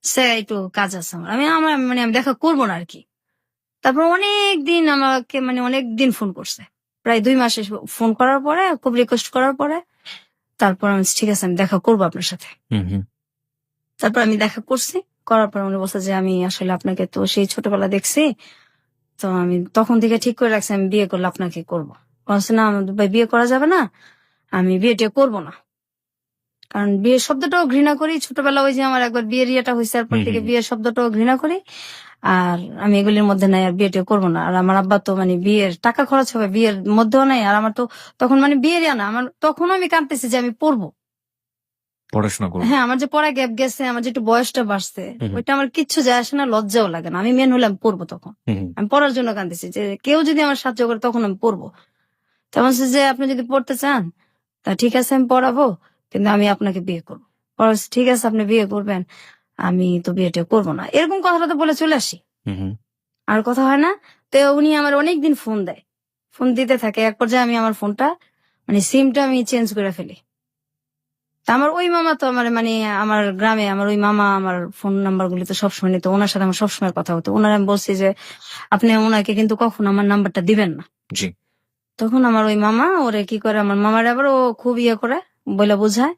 সে একটু কাজ আছে আমার, আমার মানে আমি দেখা করবো না আর কি। তারপর অনেক দিন আমাকে মানে অনেক দিন ফোন করছে, প্রায় 2 মাসে ফোন করার পরে, খুব রিকোয়েস্ট করার পরে তারপর আমি বলছি, ঠিক আছে আমি দেখা করবো আপনার সাথে। হুম হুম। তারপর আমি দেখা করছি, করার পর উনি বলছে যে আমি আসলে আপনাকে তো সেই ছোটবেলা দেখছি, তো আমি তখন থেকে ঠিক করে রাখছি আমি বিয়ে করলে আপনাকে করবো। বলছে না আমাদের ভাই বিয়ে করা যাবে না, আমি বিয়েটা করবো না, কারণ বিয়ে শব্দটাও ঘৃণা করি। ছোটবেলা ওই যে আমার একবার বিয়ের ইয়েটা হয়েছে, তারপর থেকে বিয়ের শব্দটাও ঘৃণা করি, আর আমি এগুলির মধ্যে নাই, আর বিয়েটা করবো না। আর আমার আব্বা তো মানে বিয়ের টাকা খরচ হবে বিয়ের মধ্যেও নাই, আর আমার তো তখন মানে বিয়ের না, আমার তখনও আমি কাঁদতেছি যে আমি পড়বো। পড়াশোনা করবো। হ্যাঁ, আমার যে পড়া গ্যাপ গেছে, আমার যে একটু বয়সটা বাড়ছে, ওইটা আমার কিচ্ছু যায় আসে না, লজ্জাও লাগে না। আমি মেন হলে আমি পড়বো তখন, আমি পড়ার জন্য কাঁদতেছি যে কেউ যদি আমার সাহায্য করে তখন আমি পড়বো। তেমন যে আপনি যদি পড়তে চান তা ঠিক আছে আমি পড়াবো, কিন্তু আমি আপনাকে বিয়ে করবো। ঠিক আছে আপনি বিয়ে করবেন, আমি তো বিয়েটা করবো না, এরকম কথাটা তো বলে চলে আসি, আর কথা হয় না। তো উনি আমার অনেকদিন ফোন দেয়, ফোন দিতে থাকে। এক পর্যায়ে আমি আমার ফোনটা মানে সিমটা আমি চেঞ্জ করে ফেলি। তা আমার ওই মামা তো আমার মানে আমার গ্রামে আমার ওই মামা আমার ফোন নাম্বার গুলি তো সবসময় নিত, ওনার সাথে আমার সবসময় কথা হতো। ওনার আমি বলছি যে আপনি ওনাকে কিন্তু কখনো আমার নাম্বারটা দিবেন না। জি। তখন আমার ওই মামা ওরে কি করে, আমার মামার আবার ও খুব ইয়ে করে বলে বোঝায়,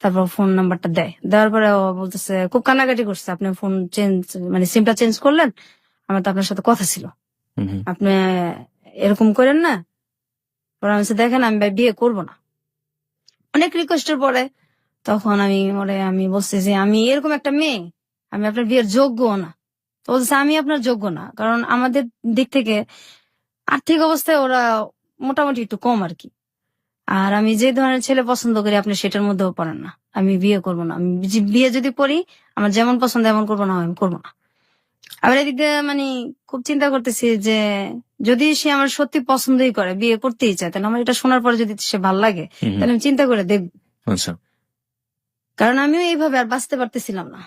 তারপর ফোন নাম্বারটা দেয়। দেওয়ার পরে ও বলতেছে, খুব কান্নাকাটি করছে, আপনি ফোন চেঞ্জ মানে সিমটা চেঞ্জ করলেন, আমার তো আপনার সাথে কথা ছিল, আপনি এরকম করেন না। পরে আমি বলছি, দেখেন আমি ভাই বিয়ে করবো না। অনেক রিকোয়েস্টের পরে তখন আমি বলছি যে আমি এরকম একটা মেয়ে, আমি আপনার বিয়ের যোগ্য না। তো বলছে আমি আপনার যোগ্য না, কারণ আমাদের দিক থেকে আর্থিক অবস্থায় ওরা মোটামুটি একটু কম আর কি, আর আমি যে ধরনের ছেলে পছন্দ করি আপনি সেটার মধ্যেও পড়েন না, আমি বিয়ে করবো না। আমি বিয়ে যদি করি আমার যেমন পছন্দ এমন করবো না, আমি করবো না। আবার এদিক দিয়ে মানে খুব চিন্তা করতেছি যে যদি সে আমার সত্যি পছন্দই করে, বিয়ে করতেই চায়, তাহলে আমার এটা শোনার পরে যদি সে ভাল লাগে তাহলে আমি চিন্তা করে দেখবো। আচ্ছা। কারণ আমিও এইভাবে আর বাঁচতে পারতেছিলাম না,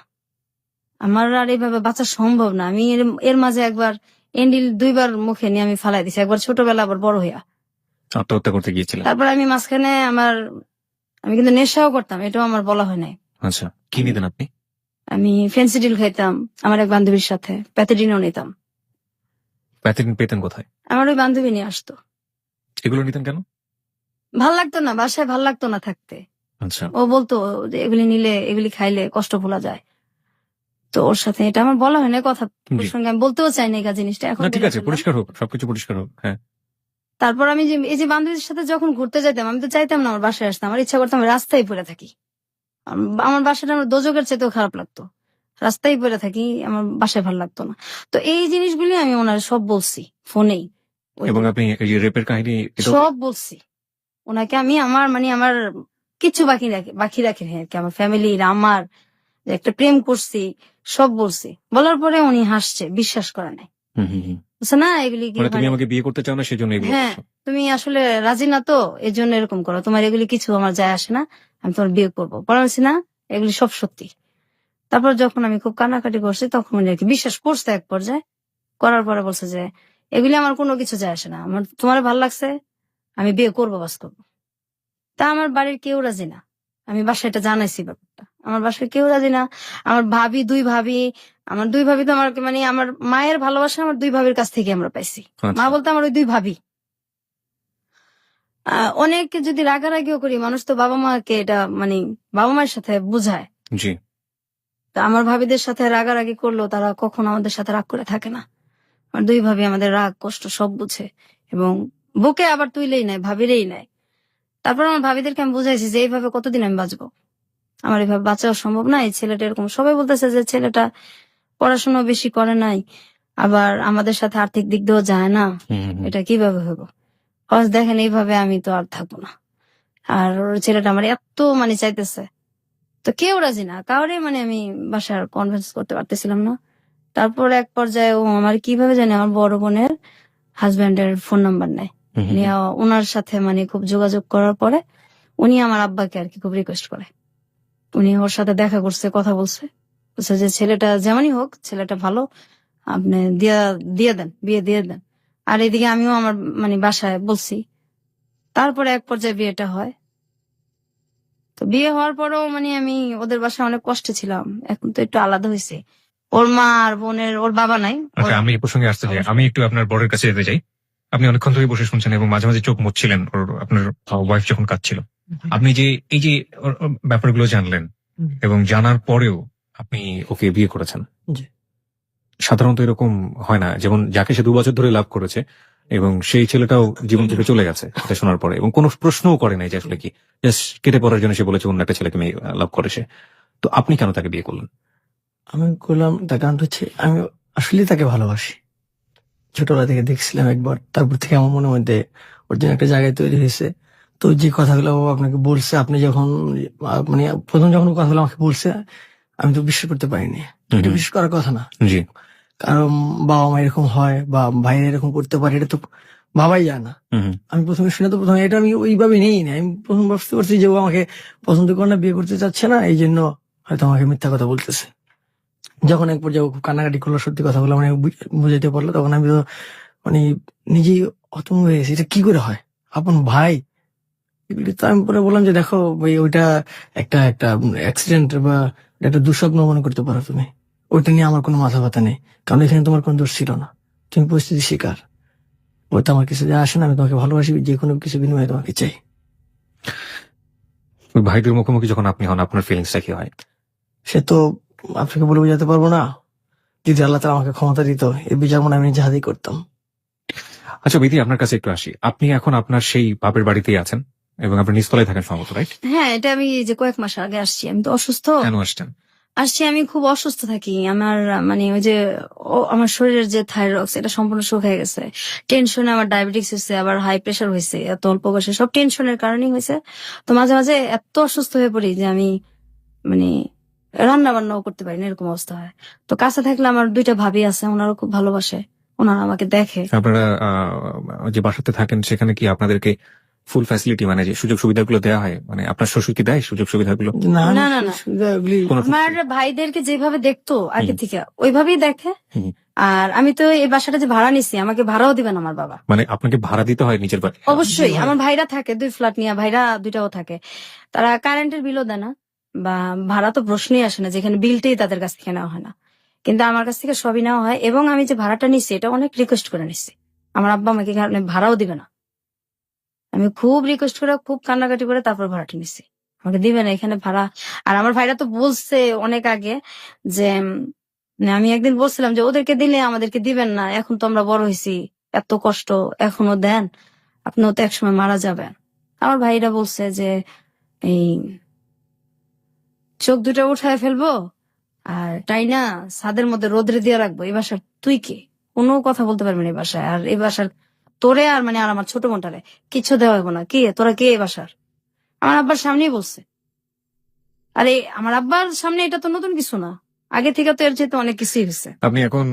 আমার আর এইভাবে বাঁচা সম্ভব না। আমি এর মাঝে একবার এন্ডিল 2 বার মুখে নিয়ে আমি ফালাই দিছি, একবার ছোটবেলা আবার বড় হইয়া। আত্মহত্যা করতে গিয়েছিলেন? তারপর আমি মাঝখানে আমি কিন্তু নেশাও করতাম, এটাও আমার বলা হয় নাই। আচ্ছা, কি নিতেন আপনি? আমি ফেন্সিডিল খাইতাম আমার এক বান্ধবীর সাথে, প্যাথেডিনও নিতাম। প্যাথেডিন পেতেন কোথায়? আমার ওই বান্ধবী নিয়ে আসতো। এগুলো নিতেন কেন? ভাল লাগতো না, বাসায় ভাল লাগতো না থাকতে। আচ্ছা। ও বলতো যে এগুলি নিলে এগুলি খাইলে কষ্ট ভোলা যায়, তো ওর সাথে এটা আমার বলা হয় না কথা প্রসঙ্গে, আমি বলতেও চাই না এই জিনিসটা এখন। না ঠিক আছে, পরিষ্কার হোক, সবকিছু পরিষ্কার হোক। হ্যাঁ। তারপর আমি যে এই যে বান্ধবীর সাথে যখন ঘুরতে যেতাম, আমি তো চাইতাম না আমার বাসায় আসতাম, আমার ইচ্ছা করতাম রাস্তায় পড়ে থাকি। আমার বাসাটা আমার দোজকের চাইতেও খারাপ লাগতো, রাস্তায় পড়ে থাকি, আমার বাসায় ভালো লাগতো না। তো এই জিনিসগুলি আমি ওনার সব বলছি ফোনেই, এবং আপনি এই যে রেপের কাহিনী সব বলছি ওনাকে। আমি আমার কিছু বাকি রাখি আর কি, আমার ফ্যামিলির, আমার যে একটা প্রেম করছি সব বলছি। বলার পরে উনি হাসছে, বিশ্বাস করে নাই। বুঝছো না, এগুলি কি মানে তুমি হয় না? আমাকে বিয়ে করতে চাও না সেজন্য এগুলো হ্যাঁ, করছো। তুমি আসলে রাজি না তো, এই জন্য এরকম করো। তোমার এগুলি কিছু আমার যায় আসে না, আমি তোমার বিয়ে করবো। বলছি না, এগুলি সব সত্যি। তারপর যখন আমি খুব কান্নাকাটি করছি, তখন উনি আর কি বিশ্বাস করছে এক পর্যায়ে। করার পরে বলছে যে এগুলি আমার কোনো কিছু যায় আসে না, আমার তোমার ভালো লাগছে, আমি বিয়ে করবো, বাস করবো। তা আমার বাড়ির কেউ রাজি না। আমি বাসায় এটা জানাইছি ব্যাপারটা, আমার বাসায় কেউ রাজি না। আমার ভাবি, দুই ভাবি, আমার দুই ভাবি তো আমার মানে আমার মায়ের ভালোবাসা আমার দুই ভাবির কাছ থেকে আমরা পাইছি। মা আচ্ছা। বলতে আমার ওই দুই ভাবি। অনেক যদি রাগারাগিও করি, মানুষ তো বাবা মাকে এটা মানে বাবা মায়ের সাথে বুঝায়। জি। তা আমার ভাবিদের সাথে রাগারাগি করলেও তারা কখনো আমাদের সাথে রাগ করে থাকে না। আমার দুই ভাবি আমাদের রাগ কষ্ট সব বুঝে, এবং বুকে আবার তুইলেই নেয়, ভাবিরেই নেয়। তারপর আমার ভাবিদেরকে আমি বুঝাইছি যে এইভাবে কতদিন আমি বাঁচবো, আমার এইভাবে বাঁচাও সম্ভব না। এই ছেলেটা এরকম, সবাই বলতেছে যে ছেলেটা পড়াশোনা বেশি করে নাই, আবার আমাদের সাথে আর্থিক দিক দিয়েও যায় না, এটা কিভাবে হইব। দেখেন এইভাবে আমি তো আর থাকবো না। আর ওর ছেলেটা আমার এত মানে চাইতেছে, তো কেউ রাজি না, কাউরে মানে আমি বাসার কনভিন্স করতে পারতেছিলাম না। তারপর এক পর্যায়ে ও আমার কিভাবে জানি আমার বড় বোনের হাজবেন্ডের ফোন নাম্বার নেয়, নিয়ে ওনার সাথে মানে খুব যোগাযোগ করার পরে উনি আমার আব্বাকে আর কি খুব রিকোয়েস্ট করে। উনি ওর সাথে দেখা করছে, কথা বলছে, বলছে যে ছেলেটা যেমনই হোক, ছেলেটা ভালো, আপনি দিয়ে দেন, বিয়ে দিয়ে দেন। আর এদিকে আমিও আমার মানে বাসায় বলছি। তারপরে এক পর্যায়ে বিয়েটা হয়। তো বিয়ে হওয়ার পরেও মানে আমি ওদের বাসায় অনেক কষ্টে ছিলাম, এখন তো একটু আলাদা হয়েছে। ওর মা আর বোনের, ওর বাবা নাই। আচ্ছা, আমি এই প্রসঙ্গে আসতে চাই। আমি একটু আপনার বরের কাছে যেতে চাই। আপনি অনেকক্ষণ ধরে বসে শুনছেন এবং মাঝে মাঝে চোখ মুছছিলেন ওর, আপনার ওয়াইফ যখন কাঁদছিল। আপনি যে এই যে ওর ব্যাপারগুলো জানলেন এবং জানার পরেও আপনি ওকে বিয়ে করেছেন। জি। সাধারণত এরকম হয় না, যেমন যাকে সে 2 বছর ধরে লাভ করেছে এবং সেই ছেলেটাও জীবন থেকে চলে গেছে এটা শোনার পরে, এবং কোনো প্রশ্নও করে নাই যে আসলে কি, জাস্ট কেটে পড়ার জন্য সে বলেছে অন্য একটা ছেলেকে মেয়ে লাভ করে সে। তো আপনি কেন তাকে বিয়ে করলেন? আমি করলাম তার কারণ হচ্ছে আমি আসলে তাকে ভালোবাসি। ছোটবেলা থেকে দেখছিলাম একবার, তারপর থেকে আমার মনের মধ্যে ওর জন্য একটা জায়গায় তৈরি হয়েছে। তো যে কথাগুলো ও আপনাকে বলছে, আপনি যখন মানে প্রথম যখন ও কথাগুলো আমাকে বলছে, আমি তো বিশ্বাস করতে পারিনি। এটা বিশ্বাস করার কথা না, জি। কারণ বাবা মা এরকম হয় বা ভাইরা এরকম করতে পারে, এটা তো ভাবাই যায় না। আমি প্রথমে শুনে তো প্রথমে এটা আমি ওইভাবে নেই না, আমি প্রথম বুঝতে পারছি যে ও আমাকে পছন্দ করে না, বিয়ে করতে চাচ্ছে না, এই জন্য হয়তো আমাকে মিথ্যা কথা বলতেছে। যখন এক পর্যায়ে ও খুব কান্নাকাটি করলো, সত্যি কথাগুলো মানে বুঝাইতে পারলো, তখন আমি তো মানে নিজেই হতভম্ব হয়ে গেছি, এটা কি করে হয়, আপন ভাই। এগুলি তো আমি পরে বললাম যে দেখো ভাই, ওইটা একটা একটা অ্যাক্সিডেন্ট বা একটা দুঃস্বপ্ন মনে করতে পারো তুমি, ওইটা নিয়ে আমার কোনো মাথা ব্যথা নেই, কারণ এখানে তোমার কোনো দোষ ছিল না, তুমি পরিস্থিতি শিকার। ওইটা আমার কিছু যায় আসে না, আমি তোমাকে ভালোবাসি, যে কোনো কিছু বিনিময়ে তোমাকে চাই। ওই ভাইদের মুখোমুখি যখন আপনি হন, আপনার ফিলিংসটা কি হয়? সে তো আপনাকে বলে বোঝাতে পারবো না। যদি আল্লাহ তাআলা আমাকে ক্ষমতা দিত, এই বিচার মনে হয় আমি নিজে হাতেই করতাম। আচ্ছা বিধি, আপনার কাছে একটু আসি। আপনি এখন আপনার সেই বাপের বাড়িতেই আছেন এবং আপনি নিচতলায় থাকেন সম্ভবত, রাইট? হ্যাঁ, এটা আমি এই যে কয়েক মাস আগে আসছি, আমি তো অসুস্থ। কেন আসছেন? আসছি, আমি খুব অসুস্থ থাকি। আমার মানে ওই যে আমার শরীরের যে থাইরক্স, এটা সম্পূর্ণ শুকিয়ে গেছে। টেনশনে আমার ডায়াবেটিস হয়েছে, আবার হাই প্রেশার হয়েছে, এত অল্প বয়সে সব টেনশনের কারণেই হয়েছে। তো মাঝে মাঝে এত অসুস্থ হয়ে পড়ি যে আমি মানে রান্না বান্নাও করতে পারি না, এরকম অবস্থা হয়। তো কাছে থাকলে আমার 2টা ভাবি আছে, ওনারা খুব ভালোবাসে, ওনারা আমাকে দেখে। আপনারা যে বাসাতে থাকেন সেখানে কি আপনাদেরকে ফুল ফ্যাসিলিটি, মানে যে সুযোগ সুবিধাগুলো দেওয়া হয়, মানে আপনার শ্বশুর কি দেয় সুযোগ সুবিধাগুলো? না না, না, না। সুবিধাগুলি কোনো আমার ভাইদেরকে যেভাবে দেখতো আগে হুম। থেকে, ওইভাবেই দেখে। হুম। আর আমি তো এই বাসাটা যে ভাড়া নিছি, আমাকে ভাড়াও দিবেন আমার বাবা। মানে আপনাকে ভাড়া দিতে হয় নিজের বাড়ি? অবশ্যই। আমার ভাইরা থাকে 2 ফ্ল্যাট নিয়ে, ভাইরা 2টাও থাকে। তারা কারেন্টের বিলও দেয় না, বা ভাড়া তো প্রশ্নই আসে না, যেখানে বিলটাই তাদের কাছ থেকে নেওয়া হয় না। কিন্তু আমার কাছ থেকে সবই নেওয়া হয়, এবং আমি যে ভাড়াটা নিচ্ছি এটা অনেক রিকোয়েস্ট করে নিচ্ছি। আমার আব্বা আমাকে এখানে ভাড়াও দিবে না, আমি খুব রিকোয়েস্ট করে, খুব কান্নাকাটি করে তারপর ভাড়াটা নিচ্ছি, আমাকে দিবে না এখানে ভাড়া। আর আমার ভাইরা তো বলছে অনেক আগে যে আমি একদিন বলছিলাম যে ওদেরকে দিলে আমাদেরকে দিবেন না, এখন তো আমরা বড় হয়েছি, এত কষ্ট এখনো দেন, আপনিও তো একসময় মারা যাবেন। আমার ভাইরা বলছে যে এই চোখ 2টা উঠায় ফেলবো আর তাই না ছাদের মধ্যে রোদ্রে দিয়ে রাখবো, এই বাসার তুই কে, কোনো কথা বলতে পারবি না এই বাসায়, আর এই বাসার তোরে আর মানে আর আমার ছোট বোনটারে কিছু দেওয়া হইব না, কে তোরা, কে এই বাসার। আমার আব্বার সামনেই বলছে। আরে আমার আব্বার সামনে এটা তো নতুন কিছু না, আগে থেকে তো এর চেয়ে তো অনেক কিছুই হয়েছে। আপনি এখন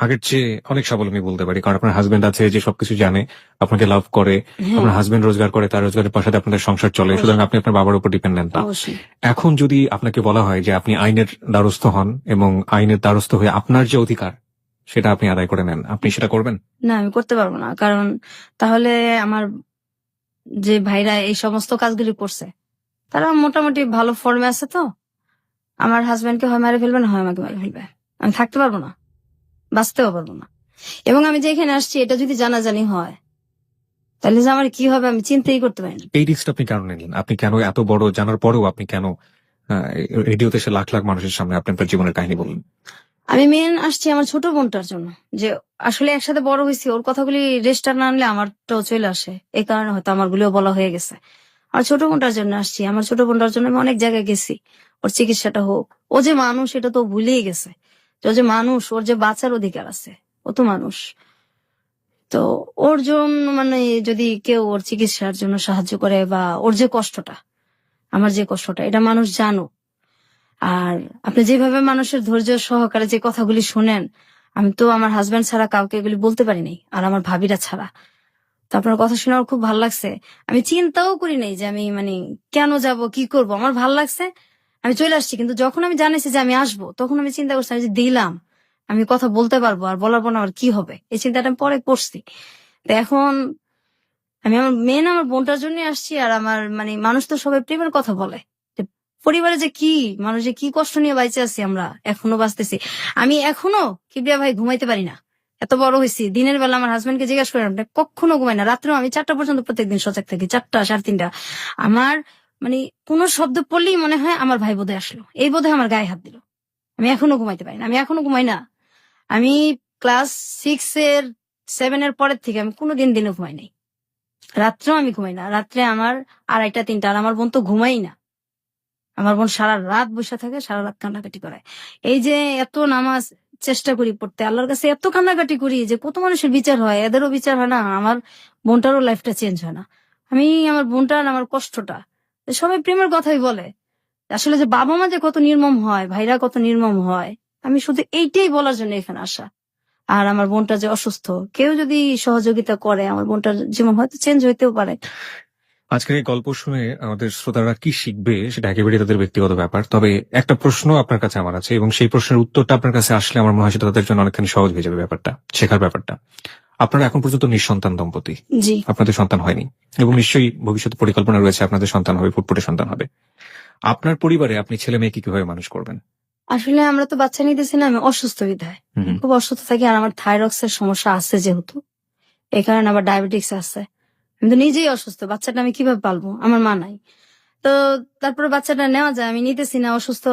আগের চেয়ে অনেক স্বাবলম্বী বলতে পারি, কারণ আপনার হাজবেন্ড আছে যে সবকিছু জানে, আপনাকে লাভ করে, হ্যাঁ, আপনার হাজবেন্ড রোজগার করে, তার রোজগারের পাশে আপনাদের সংসার চলে, সুতরাং আপনি আপনার বাবার উপর ডিপেন্ডেন্ট না। অবশ্যই। এখন যদি আপনাকে বলা হয় যে আপনি আইনের দ্বারস্থ হন এবং আইনের দ্বারস্থ হয়ে আপনার যে অধিকার সেটা আপনি আদায় করে নেন, আপনি সেটা করবেন? না, আমি করতে পারবো না, কারণ তাহলে আমার যে ভাইরা এই সমস্ত কাজগুলি করছে তারা মোটামুটি ভালো ফর্মে আছে, তো আমার হাজবেন্ডকে হয় মারে ফেলবে, না হয় আমাকে মারে ফেলবে। আমি থাকতে পারবো না, বাঁচতেও পারবো না। এবং আমি যে এখানে আসছি এটা যদি জানাজানি হয় তাহলে যে আমার কি হবে আমি চিন্তাই করতে পারি না। এই রিস্কটা আপনি কেন নিলেন? আপনি কেন এত বড় জানার পরেও আপনি কেন রেডিওতে এসে লাখ লাখ মানুষের সামনে আপনি আপনার জীবনের কাহিনী বললেন? আমি মেন আসছি আমার ছোট বোনটার জন্য, যে আসলে একসাথে বড় হয়েছি, ওর কথাগুলি রেজিস্টার না আনলে আমারটাও চলে আসে, এই কারণে হয়তো আমার গুলিও বলা হয়ে গেছে। আমার ছোট বোনটার জন্য আসছি, আমার ছোট বোনটার জন্য আমি অনেক জায়গায় গেছি, ওর চিকিৎসাটা হোক। ও যে মানুষ এটা তো ভুলেই গেছে, যে ও যে মানুষ, ওর যে বাঁচার অধিকার আছে, ও তো মানুষ। তো ওর জন্য মানে যদি কেউ ওর চিকিৎসার জন্য সাহায্য করে, বা ওর যে কষ্টটা, আমার যে কষ্টটা, এটা মানুষ জানো। আর আপনি যেভাবে মানুষের ধৈর্য সহকারে যে কথাগুলি শোনেন, আমি তো আমার হাজবেন্ড ছাড়া কাউকে এগুলি বলতে পারি নাই, আর আমার ভাবিরা ছাড়া। তো আপনার কথা শুনে আমার খুব ভালো লাগছে। আমি চিন্তাও করি নাই যে আমি মানে কেন যাব, কি করব, আমার ভালো লাগছে, আমি চলে আসছি। কিন্তু যখন আমি জানিয়েছি যে আমি আসবো, তখন আমি চিন্তা করছি যে দিলাম আমি কথা বলতে পারবো, আর বলার পর আমার কি হবে, এই চিন্তাটা আমি পরে করছি। তো এখন আমি আমার মেন আমার বোনটার জন্য আসছি। আর আমার মানে মানুষ তো সবাই প্রেমের কথা বলে, যে পরিবারে যে কি মানুষ যে কি কষ্ট নিয়ে বাইচে আছি, আমরা এখনো বাঁচতেছি। আমি এখনো কিবরিয়া ভাই ঘুমাইতে পারি না, এত বড় হয়েছি। দিনের বেলা আমার হাজবেন্ডকে জিজ্ঞাসা করেন, কখনো ঘুমাই না, রাত্রেও আমি 4টা পর্যন্ত প্রত্যেকদিন সজাগ থাকি, 4টা 3:30। আমার মানে কোনো শব্দ পড়লেই মনে হয় আমার ভাই বোধহয় আসলো, এই বোধহয় আমার গায়ে হাত দিল। আমি এখনো ঘুমাইতে পারি না, আমি এখনো ঘুমাই না। আমি ক্লাস 7 এর পরের থেকে আমি কোনোদিন দিনে ঘুমাই নাই, রাত্রেও আমি ঘুমাই না। রাত্রে আমার 2:30 3টা, আর আমার বোন তো ঘুমাই না। আমার বোন সারা রাত বসে থাকে, সারা রাত কান্নাকাটি করে। এই যে এত নামাজ চেষ্টা করি পড়তে, আল্লাহর কাছে এত কান্নাকাটি করি যে কত মানুষের বিচার হয়, এদেরও বিচার হয় না, আমার বোনটারও লাইফটা চেঞ্জ হয় না। আমি আমার বোনটার আমার কষ্টটা, সবাই প্রেমের কথাই বলে, আসলে যে বাবা মা যে কত নির্মম হয়, ভাইরা কত নির্মম হয়, আমি শুধু এইটাই বলার জন্য এখানে আসা। আর আমার বোনটা যে অসুস্থ, কেউ যদি সহযোগিতা করে আমার বোনটার জীবন হয়তো চেঞ্জ হইতেও পারে। আজকের এই গল্প শুনে আমাদের শ্রোতারা কি শিখবে সেটা একেবারেই তাদের ব্যক্তিগত ব্যাপার। তবে একটা প্রশ্ন আপনার কাছে আমার আছে, এবং সেই প্রশ্নের উত্তরটা আপনার কাছে আসলে আমার মনে হয় সেটা তাদের জন্য অনেকখানি সহজ হয়ে যাবে ব্যাপারটা, শেখার ব্যাপারটা। আপনারা এখন পর্যন্ত নিঃসন্তান দম্পতি, জি, আপনাদের সন্তান হয়নি, এবং নিশ্চয়ই ভবিষ্যৎ পরিকল্পনা রয়েছে আপনাদের সন্তান হবে, ফুটফুটে সন্তান হবে। আপনার পরিবারে আপনি ছেলে মেয়েকে কিভাবে মানুষ করবেন? আসলে আমরা তো বাচ্চা নিতেছি না, আমি অসুস্থ বিধায় হুম। খুব অসুস্থ থাকি। আর আমার থাইরক্সের সমস্যা আছে যেহেতু, এই কারণে আবার ডায়াবেটিক্স আছে। আমি তো নিজেই অসুস্থ, বাচ্চাটা আমি কিভাবে পালবো, আমার মা নাই। তো তারপরে বাচ্চাটা নেওয়া যায়, আমি নিতেছি না, অসুস্থ।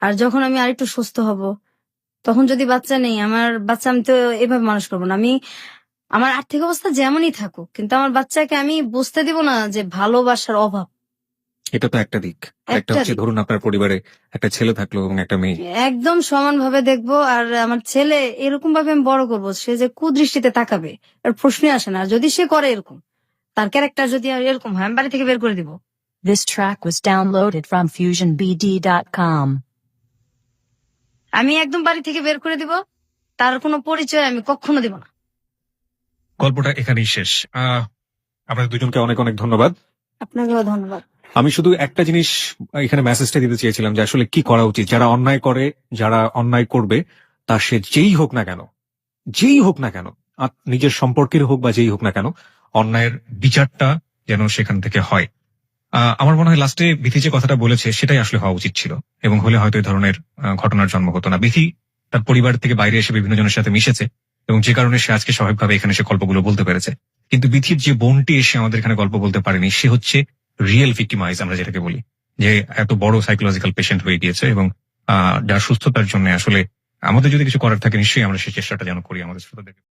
আর যখন আমি আরেকটু সুস্থ হব, তখন যদি বাচ্চা নেই, আমার বাচ্চা আমি তো এভাবে মানুষ করবো না। আমি আমার আর্থিক অবস্থা যেমনই থাকুক, কিন্তু আমার বাচ্চাকে আমি বুঝতে দিব না যে ভালোবাসার অভাব। এটা তো একটা দিক। একটা একটা হচ্ছে দিক। ধরুন আপনার পরিবারে একটা ছেলে থাকলো এবং একটা মেয়ে, একদম সমান ভাবে দেখবো। আর আমার ছেলে এরকম ভাবে আমি বড় করবো, সে যে কুদৃষ্টিতে তাকাবে এর প্রশ্নই আসে না। আর যদি সে করে এরকম, তার ক্যারেক্টার যদি আর এরকম হয়, আমি বাড়ি থেকে বের করে দিব। This track was downloaded from FusionBD.com. আমি একদম বাড়ি থেকে বের করে দিব, তার কোনো পরিচয় আমি কখনো দিব না। গল্পটা এখানেই শেষ। আপনাদের দুজনকে অনেক অনেক ধন্যবাদ। আপনাকেও ধন্যবাদ। আমি শুধু একটা জিনিস এখানে মেসেজটা দিতে চেয়েছিলাম, যে আসলে কি করা উচিত। যারা অন্যায় করে, যারা অন্যায় করবে, তা সে যেই হোক না কেন, নিজের সম্পর্কের হোক বা যেই হোক না কেন, অন্যায়ের বিচারটা যেন সেখান থেকে হয়। আমার মনে হয় লাস্টে বিথি যে কথাটা বলেছে সেটাই আসলে হওয়া উচিত ছিল, এবং হলে হয়তো এই ধরনের ঘটনার জন্ম হতো না। বিথি তার পরিবার থেকে বাইরে এসে বিভিন্ন জনের সাথে মিশেছে, এবং যে কারণে সে আজকে স্বাভাবিকভাবে এখানে এসে গল্পগুলো বলতে পেরেছে। কিন্তু বিথির যে বোনটি এসে আমাদের এখানে গল্প বলতে পারেনি, সে হচ্ছে রিয়েল ভিক্টিমাইজ, আমরা যেটাকে বলি, যে এত বড় সাইকোলজিক্যাল পেশেন্ট হয়ে গিয়েছে, এবং যার সুস্থতার জন্য আসলে আমাদের যদি কিছু করার থাকে, নিশ্চয়ই আমরা সেই চেষ্টাটা যেন করি আমাদের শ্রোতাদেরকে।